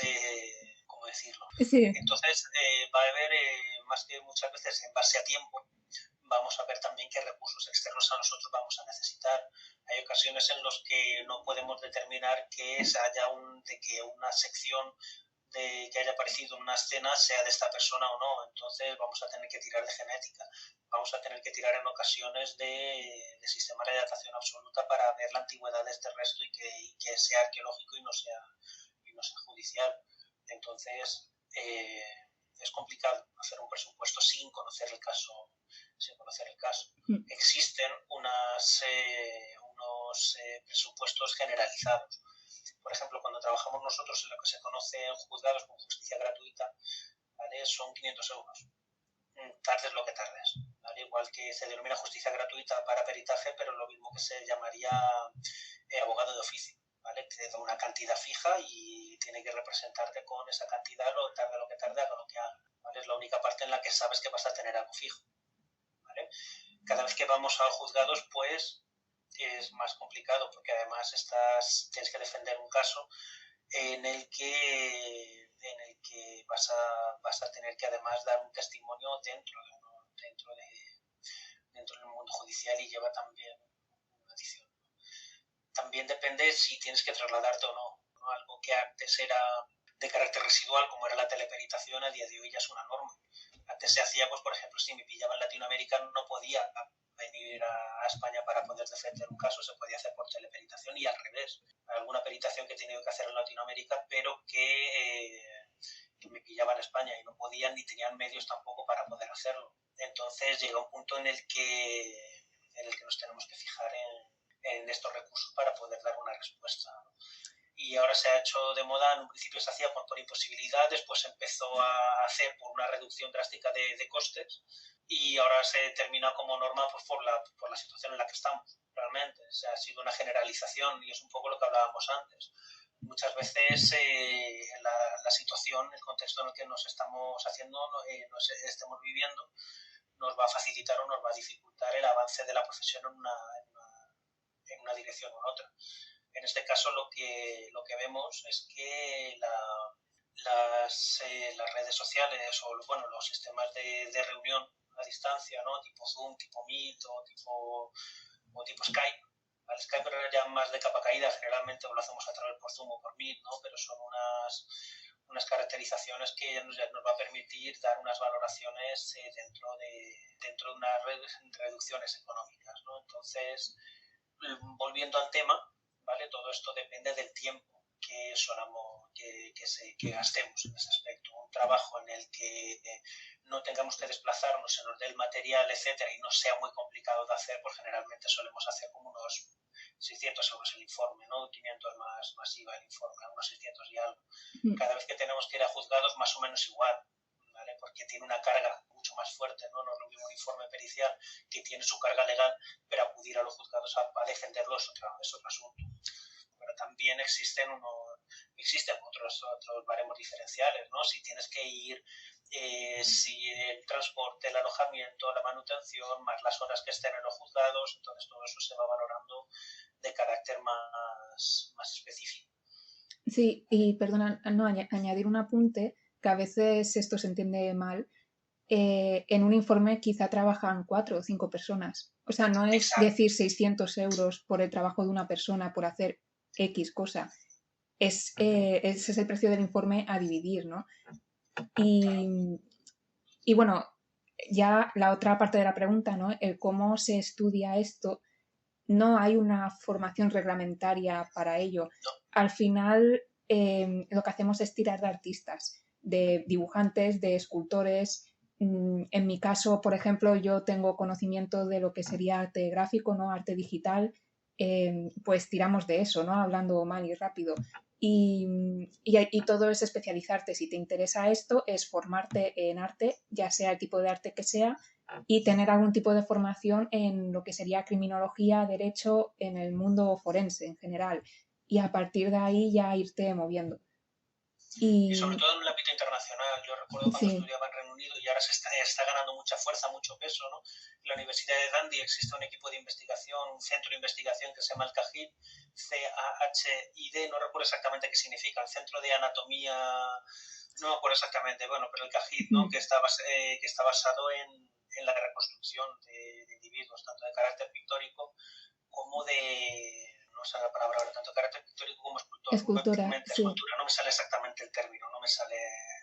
¿cómo decirlo? Sí. Entonces, va a haber, más que muchas veces en base a tiempo, vamos a ver también qué recursos externos a nosotros vamos a necesitar. Hay ocasiones en las que no podemos determinar que que una sección que haya aparecido en una escena sea de esta persona o no. Entonces vamos a tener que tirar de genética. Vamos a tener que tirar en ocasiones de sistemas de datación absoluta para ver la antigüedad de este resto y que sea arqueológico y no sea judicial. Entonces es complicado hacer un presupuesto sin conocer el caso. Existen unos presupuestos generalizados. Por ejemplo, cuando trabajamos nosotros en lo que se conoce en juzgados con justicia gratuita, ¿vale? Son 500 euros. Tardes lo que tardes, ¿vale? Igual que se denomina justicia gratuita para peritaje, pero lo mismo que se llamaría abogado de oficio, ¿vale? Te da una cantidad fija y tiene que representarte con esa cantidad, tarde lo que tarde, haga lo que haga, ¿vale? Es la única parte en la que sabes que vas a tener algo fijo, ¿vale? Cada vez que vamos a juzgados, pues es más complicado porque además tienes que defender un caso en el que vas a tener que además dar un testimonio dentro del mundo judicial y lleva también una adición. También depende si tienes que trasladarte o no. Algo que antes era de carácter residual, como era la teleperitación, a día de hoy ya es una norma. Antes se hacía, pues por ejemplo, si me pillaba en Latinoamérica no podía venir a España para poder defender un caso, se podía hacer por teleperitación y al revés. Alguna peritación que he tenido que hacer en Latinoamérica, pero que me pillaban en España y no podían ni tenían medios tampoco para poder hacerlo. Entonces llega un punto en el que nos tenemos que fijar en estos recursos para poder dar una respuesta, ¿no? Y ahora se ha hecho de moda, en un principio se hacía por imposibilidad, después se empezó a hacer por una reducción drástica de costes y ahora se termina como norma pues, por la situación en la que estamos realmente. O sea, ha sido una generalización y es un poco lo que hablábamos antes. Muchas veces la situación, el contexto en el que nos estamos estemos viviendo, nos va a facilitar o nos va a dificultar el avance de la profesión en una dirección u otra. En este caso lo que vemos es que las redes sociales o los sistemas de reunión a distancia, ¿no? Tipo Zoom, tipo Meet o tipo Skype. Al Skype ya más de capa caída, generalmente lo hacemos a través por Zoom o por Meet, ¿no? Pero son unas caracterizaciones que nos va a permitir dar unas valoraciones dentro de unas reducciones económicas, ¿no? Entonces, volviendo al tema, ¿vale? Todo esto depende del tiempo que gastemos en ese aspecto. Un trabajo en el que no tengamos que desplazarnos, se nos dé el material, etcétera, y no sea muy complicado de hacer, pues generalmente solemos hacer como unos 600 euros el informe, ¿no? 500 más IVA el informe, unos 600 y algo. Cada vez que tenemos que ir a juzgados, más o menos igual, ¿vale? Porque tiene una carga mucho más fuerte, ¿no? No es lo mismo un informe pericial que tiene su carga legal, pero acudir a los juzgados a defenderlo es otro asunto. Pero también existen otros baremos diferenciales, ¿no? Si tienes que ir, si el transporte, el alojamiento, la manutención, más las horas que estén en los juzgados, entonces todo eso se va valorando de carácter más específico. Sí, y perdona, no, añadir un apunte, que a veces esto se entiende mal. En un informe quizá trabajan 4 o 5 personas. O sea, no es Exacto. decir 600 euros por el trabajo de una persona por hacer X cosa. Ese es el precio del informe a dividir, ¿no? Y bueno, ya la otra parte de la pregunta, ¿no? El cómo se estudia esto, no hay una formación reglamentaria para ello. No. Al final, lo que hacemos es tirar de artistas, de dibujantes, de escultores. En mi caso, por ejemplo, yo tengo conocimiento de lo que sería arte gráfico, ¿no? Arte digital, pues tiramos de eso, ¿no? Hablando mal y rápido. Y todo es especializarte. Si te interesa esto, es formarte en arte, ya sea el tipo de arte que sea, y tener algún tipo de formación en lo que sería criminología, derecho, en el mundo forense en general. Y a partir de ahí ya irte moviendo. Y sobre todo en el ámbito internacional. Yo recuerdo cuando estudiaba en Reino Unido y ahora se está ganando mucha fuerza, mucho peso, ¿no? En la Universidad de Dundee existe un equipo de investigación, un centro de investigación que se llama el CAHID, CAHID, no recuerdo exactamente qué significa, el Centro de Anatomía, no me acuerdo exactamente, bueno, pero el CAHID, ¿no? Que está basado en la reconstrucción de individuos, tanto de carácter pictórico como de, no sé la palabra ahora, tanto de carácter pictórico como escultura. Escultura, no me sale exactamente el término, no me sale...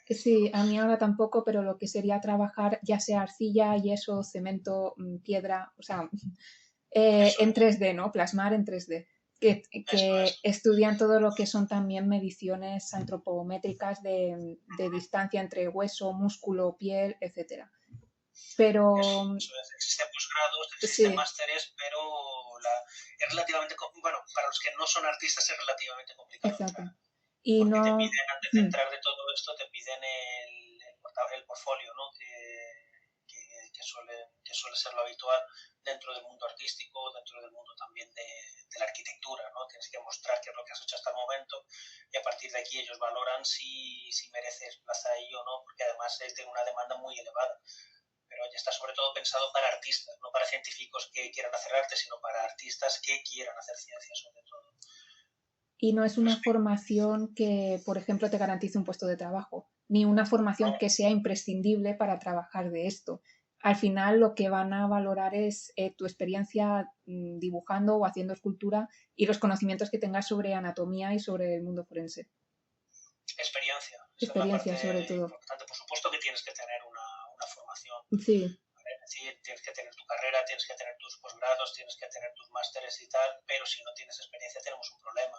Sí, a mí ahora tampoco, pero lo que sería trabajar ya sea arcilla, yeso, cemento, piedra, o sea, en 3D, ¿no? Plasmar en 3D. Que estudian todo lo que son también mediciones antropométricas de distancia entre hueso, músculo, piel, etcétera. Pero existen posgrados, existen másteres, pero es relativamente, bueno, para los que no son artistas es relativamente complicado. Exacto. Y porque te piden, antes de entrar de todo esto, te piden el portfolio, ¿no? Que suele ser lo habitual dentro del mundo artístico, dentro del mundo también de la arquitectura, ¿no? Tienes que mostrar qué es lo que has hecho hasta el momento y a partir de aquí ellos valoran si mereces plaza ahí o no, porque además tiene una demanda muy elevada. Pero ya está sobre todo pensado para artistas, no para científicos que quieran hacer arte, sino para artistas que quieran hacer ciencia sobre todo. Y no es una formación que, por ejemplo, te garantice un puesto de trabajo, ni una formación que sea imprescindible para trabajar de esto. Al final lo que van a valorar es tu experiencia dibujando o haciendo escultura y los conocimientos que tengas sobre anatomía y sobre el mundo forense. Experiencia. Experiencia, es la parte sobre todo. Importante. Por supuesto que tienes que tener una formación. Sí. Es decir, tienes que tener tu carrera, tienes que tener tus posgrados, tienes que tener tus másteres y tal, pero si no tienes experiencia tenemos un problema.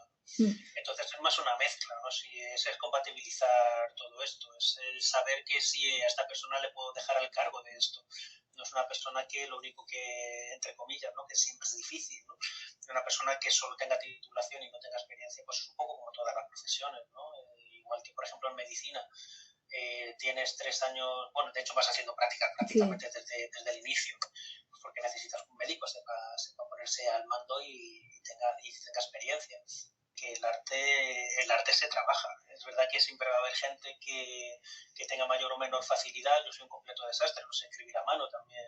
Entonces es más una mezcla, ¿no? Si es compatibilizar todo esto, es el saber que si a esta persona le puedo dejar al cargo de esto. No es una persona que lo único que, entre comillas, ¿no? Que siempre es difícil, ¿no? Una persona que solo tenga titulación y no tenga experiencia, pues es un poco como todas las profesiones, ¿no? Igual que, por ejemplo, en medicina, tienes 3 años, bueno, de hecho vas haciendo prácticas prácticamente desde el inicio, pues porque necesitas un médico sepa ponerse al mando y tenga experiencia. Que el arte se trabaja. Es verdad que siempre va a haber gente que tenga mayor o menor facilidad. Yo soy un completo desastre, no sé escribir a mano, también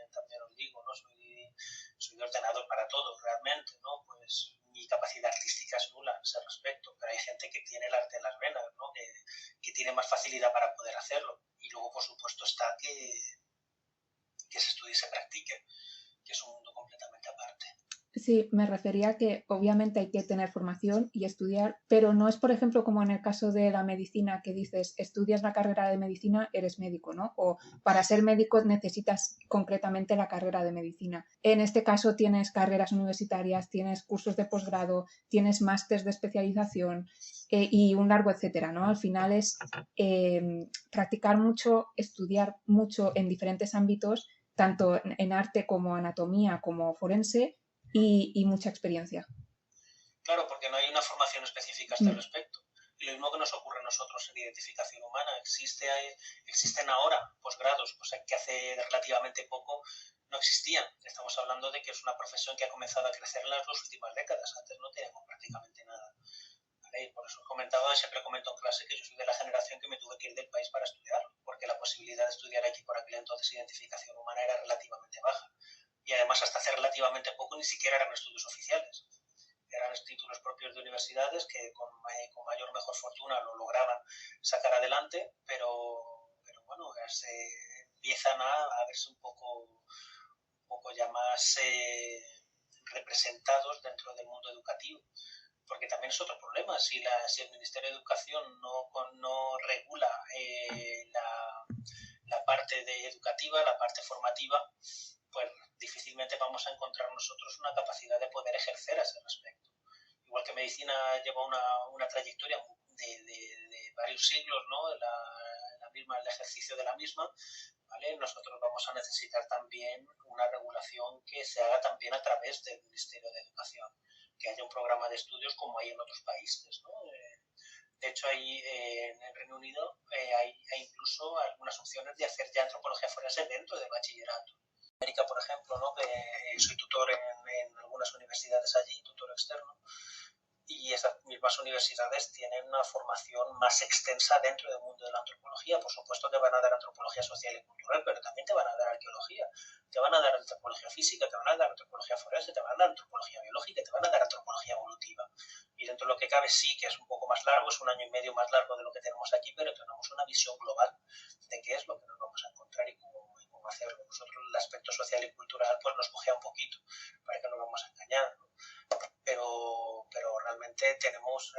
os digo, ¿no? Soy de ordenador para todo, realmente, ¿no? Pues mi capacidad artística es nula a ese respecto, pero hay gente que tiene el arte en las venas, ¿no? Que tiene más facilidad para poder hacerlo. Y luego, por supuesto, está que se estudie y se practique, que es un mundo completamente aparte. Sí, me refería a que obviamente hay que tener formación y estudiar, pero no es, por ejemplo, como en el caso de la medicina, que dices, estudias la carrera de medicina, eres médico, ¿no? O para ser médico necesitas concretamente la carrera de medicina. En este caso tienes carreras universitarias, tienes cursos de posgrado, tienes másters de especialización y un largo etcétera, ¿no? Al final es practicar mucho, estudiar mucho en diferentes ámbitos, tanto en arte como anatomía, como forense, y mucha experiencia. Claro, porque no hay una formación específica a este respecto. Y lo mismo que nos ocurre a nosotros en identificación humana. Existen ahora posgrados, cosa que hace relativamente poco no existían. Estamos hablando de que es una profesión que ha comenzado a crecer en las 2 últimas décadas. Antes no teníamos prácticamente nada. ¿Vale? Y por eso siempre comento en clase que yo soy de la generación que me tuve que ir del país para estudiarlo, porque la posibilidad de estudiar aquí por aquel entonces identificación humana era relativamente baja. Y además hasta hace relativamente poco ni siquiera eran estudios oficiales. Eran títulos propios de universidades que con mayor o mejor fortuna lo lograban sacar adelante, pero bueno, empiezan a verse un poco ya más representados dentro del mundo educativo. Porque también es otro problema, si el Ministerio de Educación no regula la parte educativa, la parte formativa, pues difícilmente vamos a encontrar nosotros una capacidad de poder ejercer a ese respecto. Igual que medicina lleva una trayectoria de varios siglos, ¿no? El ejercicio de la misma, ¿vale? Nosotros vamos a necesitar también una regulación que se haga también a través del Ministerio de Educación, que haya un programa de estudios como hay en otros países, ¿no? De hecho, en el Reino Unido hay incluso algunas opciones de hacer ya antropología forense dentro del bachillerato. América, por ejemplo, ¿no? Que soy tutor en algunas universidades allí, tutor externo, y esas mismas universidades tienen una formación más extensa dentro del mundo de la antropología. Por supuesto que van a dar antropología social y cultural, pero también te van a dar arqueología, te van a dar antropología física, te van a dar antropología forense, te van a dar antropología biológica, te van a dar antropología evolutiva. Y dentro de lo que cabe sí que es un poco más largo, es 1 año y medio más largo de lo que tenemos aquí, pero tenemos una visión global de qué es lo que nos vamos a encontrar y cómo hacerlo. Nosotros el aspecto social y cultural pues nos cogea un poquito, para que no nos vamos a engañar, ¿no? Pero realmente tenemos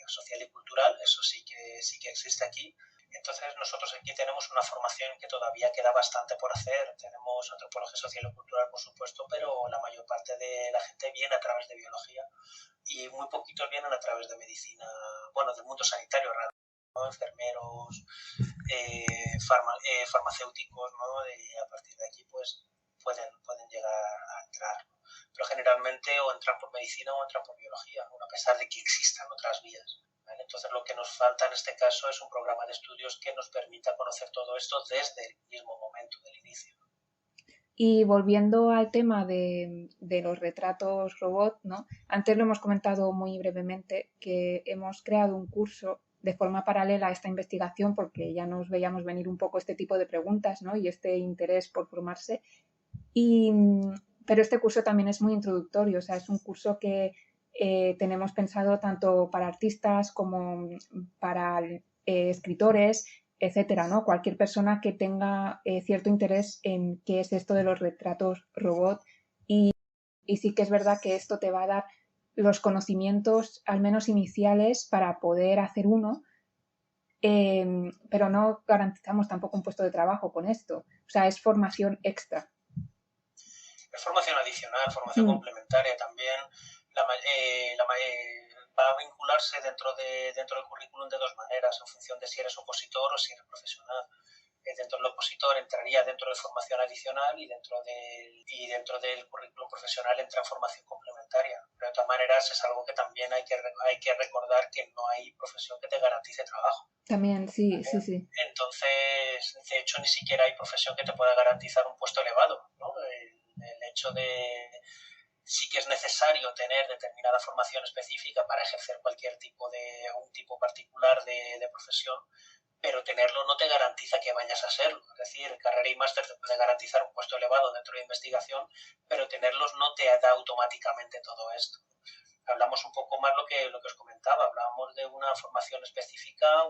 social y cultural, eso sí que existe aquí. Entonces nosotros aquí tenemos una formación que todavía queda bastante por hacer. Tenemos antropología social y cultural, por supuesto, pero la mayor parte de la gente viene a través de biología y muy poquitos vienen a través de medicina, bueno, del mundo sanitario, ¿no? Enfermeros, farmacéuticos, ¿no? A partir de aquí pues pueden llegar a entrar, ¿no? Pero generalmente o entran por medicina o entran por biología, ¿no? A pesar de que existan otras vías, ¿vale? Entonces lo que nos falta en este caso es un programa de estudios que nos permita conocer todo esto desde el mismo momento del inicio. Y volviendo al tema de los retratos robot, ¿no? Antes lo hemos comentado muy brevemente que hemos creado un curso de forma paralela a esta investigación porque ya nos veíamos venir un poco este tipo de preguntas, ¿no? Y este interés por formarse. Pero este curso también es muy introductorio, o sea, es un curso que tenemos pensado tanto para artistas como para escritores, etcétera, ¿no? Cualquier persona que tenga cierto interés en qué es esto de los retratos robot y sí que es verdad que esto te va a dar los conocimientos, al menos iniciales, para poder hacer uno, pero no garantizamos tampoco un puesto de trabajo con esto, o sea, es formación extra. Es formación adicional, formación complementaria también. Va a vincularse dentro del currículum de 2 maneras, en función de si eres opositor o si eres profesional. Dentro del opositor entraría dentro de formación adicional y dentro del currículum profesional entra en formación complementaria. Pero de todas maneras es algo que también hay que recordar que no hay profesión que te garantice trabajo. También, sí, ¿vale? Sí. Entonces, de hecho, ni siquiera hay profesión que te pueda garantizar un puesto elevado, ¿no? El hecho de sí que es necesario tener determinada formación específica para ejercer un tipo particular de profesión, pero tenerlo no te garantiza que vayas a serlo. Es decir, carrera y máster te puede garantizar un puesto elevado dentro de investigación, pero tenerlos no te da automáticamente todo esto. Hablamos un poco más lo que os comentaba, hablábamos de una formación específica,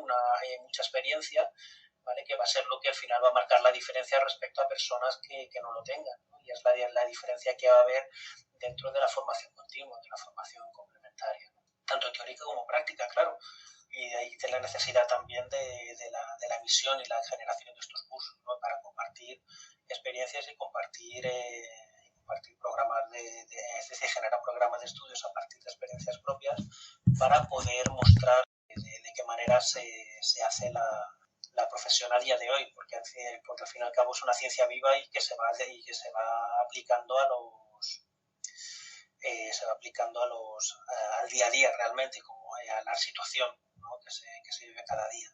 mucha experiencia, ¿vale? Que va a ser lo que al final va a marcar la diferencia respecto a personas que no lo tengan, ¿no? Y es la diferencia que va a haber dentro de la formación continua, de la formación complementaria, ¿no? Tanto teórica como práctica, claro. Y de ahí de la necesidad también de la misión y la generación de estos cursos, ¿no? Para compartir experiencias y compartir programas es decir, generar programas de estudios a partir de experiencias propias para poder mostrar de qué manera se hace la profesión a día de hoy, porque al fin y al cabo es una ciencia viva y que se va aplicando al día a día realmente, como a la situación, ¿no? que se vive cada día,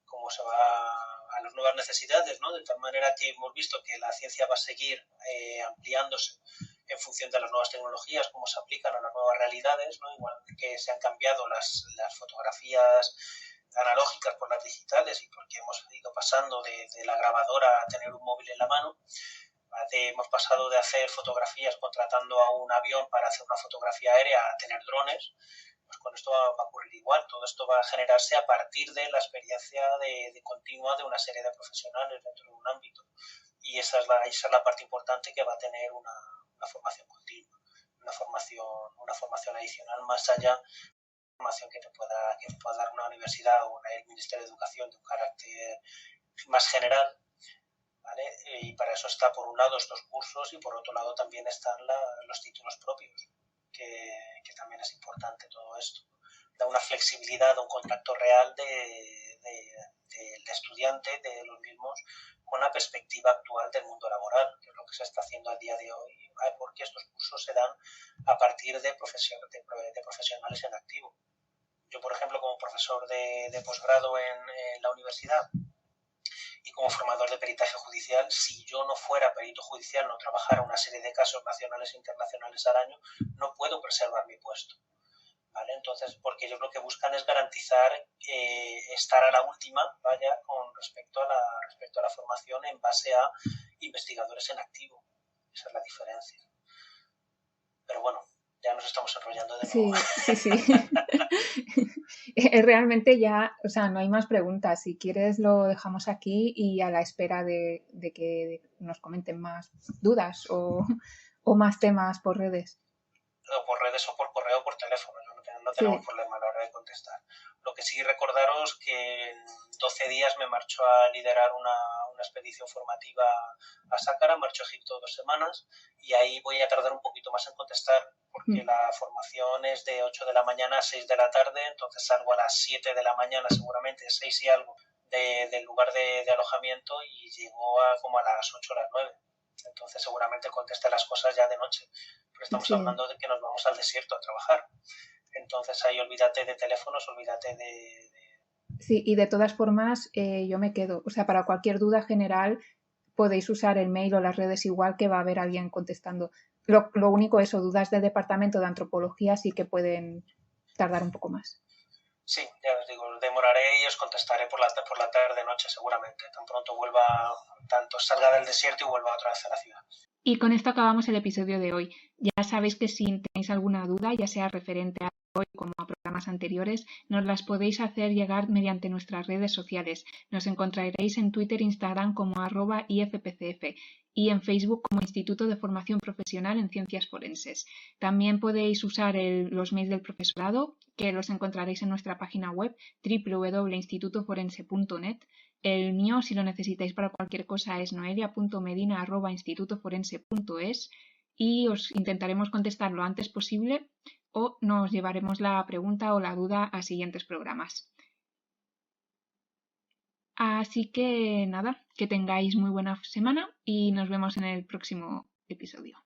cómo se va a las nuevas necesidades, ¿no? De tal manera que hemos visto que la ciencia va a seguir ampliándose en función de las nuevas tecnologías, cómo se aplican a las nuevas realidades, ¿no? Igual que se han cambiado las fotografías analógicas por las digitales y porque hemos ido pasando de la grabadora a tener un móvil en la mano. Hemos pasado de hacer fotografías contratando a un avión para hacer una fotografía aérea a tener drones. Pues con esto va a ocurrir igual. Todo esto va a generarse a partir de la experiencia de continua de una serie de profesionales dentro de un ámbito. Y esa es la parte importante que va a tener una formación continua, una formación adicional más allá de la formación que te pueda dar una universidad o el Ministerio de Educación de un carácter más general, ¿vale? Y para eso está por un lado estos cursos y por otro lado también están los títulos propios, que también es importante todo esto. Da una flexibilidad, un contacto real del estudiante, de los mismos, con la perspectiva actual del mundo laboral, que es lo que se está haciendo a día de hoy, porque estos cursos se dan a partir de profesionales en activo. Yo, por ejemplo, como profesor de posgrado en la universidad, y como formador de peritaje judicial, si yo no fuera perito judicial, no trabajara una serie de casos nacionales e internacionales al año, no puedo preservar mi puesto. ¿Vale? Entonces, porque ellos lo que buscan es garantizar estar a la última, vaya, con respecto a la formación en base a investigadores en activo. Esa es la diferencia. Pero bueno, ya nos estamos enrollando de nuevo. Sí. Realmente ya, o sea, no hay más preguntas. Si quieres lo dejamos aquí y a la espera de que nos comenten más dudas o más temas por redes. O por redes o por correo o por teléfono. No tenemos problema a la hora de contestar. Lo que sí, recordaros que en 12 días me marcho a liderar una expedición formativa a Sácara, marcho a Egipto 2 semanas y ahí voy a tardar un poquito más en contestar porque la formación es de 8 de la mañana a 6 de la tarde, entonces salgo a las 7 de la mañana seguramente, 6 y algo del lugar de alojamiento y llego como a las 8 o las 9. Entonces seguramente conteste las cosas ya de noche, pero estamos hablando de que nos vamos al desierto a trabajar. Entonces ahí olvídate de teléfonos, olvídate de... Sí, y de todas formas yo me quedo. O sea, para cualquier duda general podéis usar el mail o las redes igual que va a haber alguien contestando. Lo único eso, dudas del departamento de antropología sí que pueden tardar un poco más. Sí, ya os digo, demoraré y os contestaré por la tarde-noche seguramente. Tan pronto salga del desierto y vuelva otra vez a la ciudad. Y con esto acabamos el episodio de hoy. Ya sabéis que si tenéis alguna duda, ya sea referente a hoy como a programas anteriores, nos las podéis hacer llegar mediante nuestras redes sociales. Nos encontraréis en Twitter e Instagram como @ifpcf y en Facebook como Instituto de Formación Profesional en Ciencias Forenses. También podéis usar los mails del profesorado, que los encontraréis en nuestra página web www.institutoforense.net. El mío, si lo necesitáis para cualquier cosa, es noelia.medina@institutoforense.es y os intentaremos contestar lo antes posible o nos llevaremos la pregunta o la duda a siguientes programas. Así que nada, que tengáis muy buena semana y nos vemos en el próximo episodio.